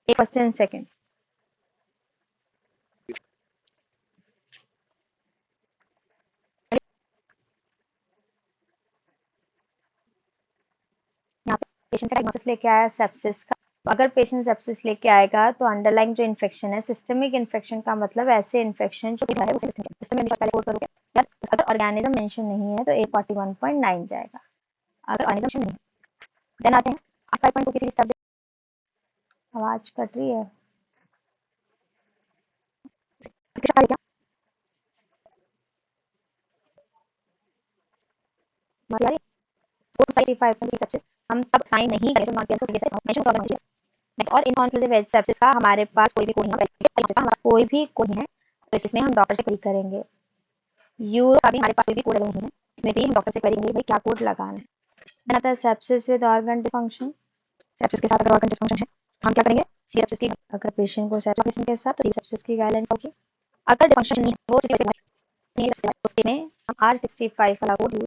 एक फर्स्ट एंड सेकंड। यहाँ पे पेशेंट का डायग्नोसिस लेके आया सेप्सिस का। अगर पेशेंट सेप्सिस लेके आएगा तो अंडरलाइंग जो इन्फेक्शन है, सिस्टमिक इन्फेक्शन का मतलब ऐसे इन्फेक्शन जो है उसी सिस्टम में पहले कोड करोगे। अगर ऑर्गेनिज्म मेंशन नहीं है तो A41.9 जाएगा। अगर ऑर्गेनिज्म नहीं है देन आते हैं 5.2 किसी सब्जेक्ट। आवाज कट रही है क्या? यार, 465 सेप्सिस हम तब साइन नहीं करें तो नॉट केस मेंशन प्रॉब्लम है। और इनकॉन्क्लूसिव एज सेप्सिस का हमारे पास कोई भी कोड नहीं है, हमारे कोई भी कोड नहीं है, तो इसमें हम डॉक्टर से क्वेरी करेंगे। यूरो का भी हमारे पास कोई भी कोड नहीं है, इसमें भी हम डॉक्टर से करेंगे भाई क्या कोड लगाना है। देन आता है sepsis with organ dysfunction. Sepsis के साथ अगर ऑर्गन डिसफंक्शन है हम क्या करेंगे, सी सेप्सिस की। अगर पेशेंट को सेप्सिस के साथ तो सी सेप्सिस की गाइडलाइन होगी। अगर डिसफंक्शन नहीं है वो नहीं, उसके में हम R65 वाला कोड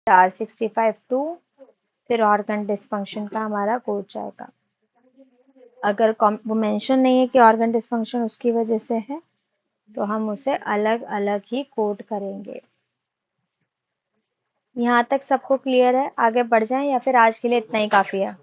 R65 टू फिर ऑर्गन डिस्फंक्शन का हमारा कोड जाएगा। अगर वो मेंशन नहीं है कि ऑर्गन डिस्फंक्शन उसकी वजह से है तो हम उसे अलग अलग ही कोड करेंगे। यहाँ तक सबको क्लियर है? आगे बढ़ जाएं या फिर आज के लिए इतना ही काफी है?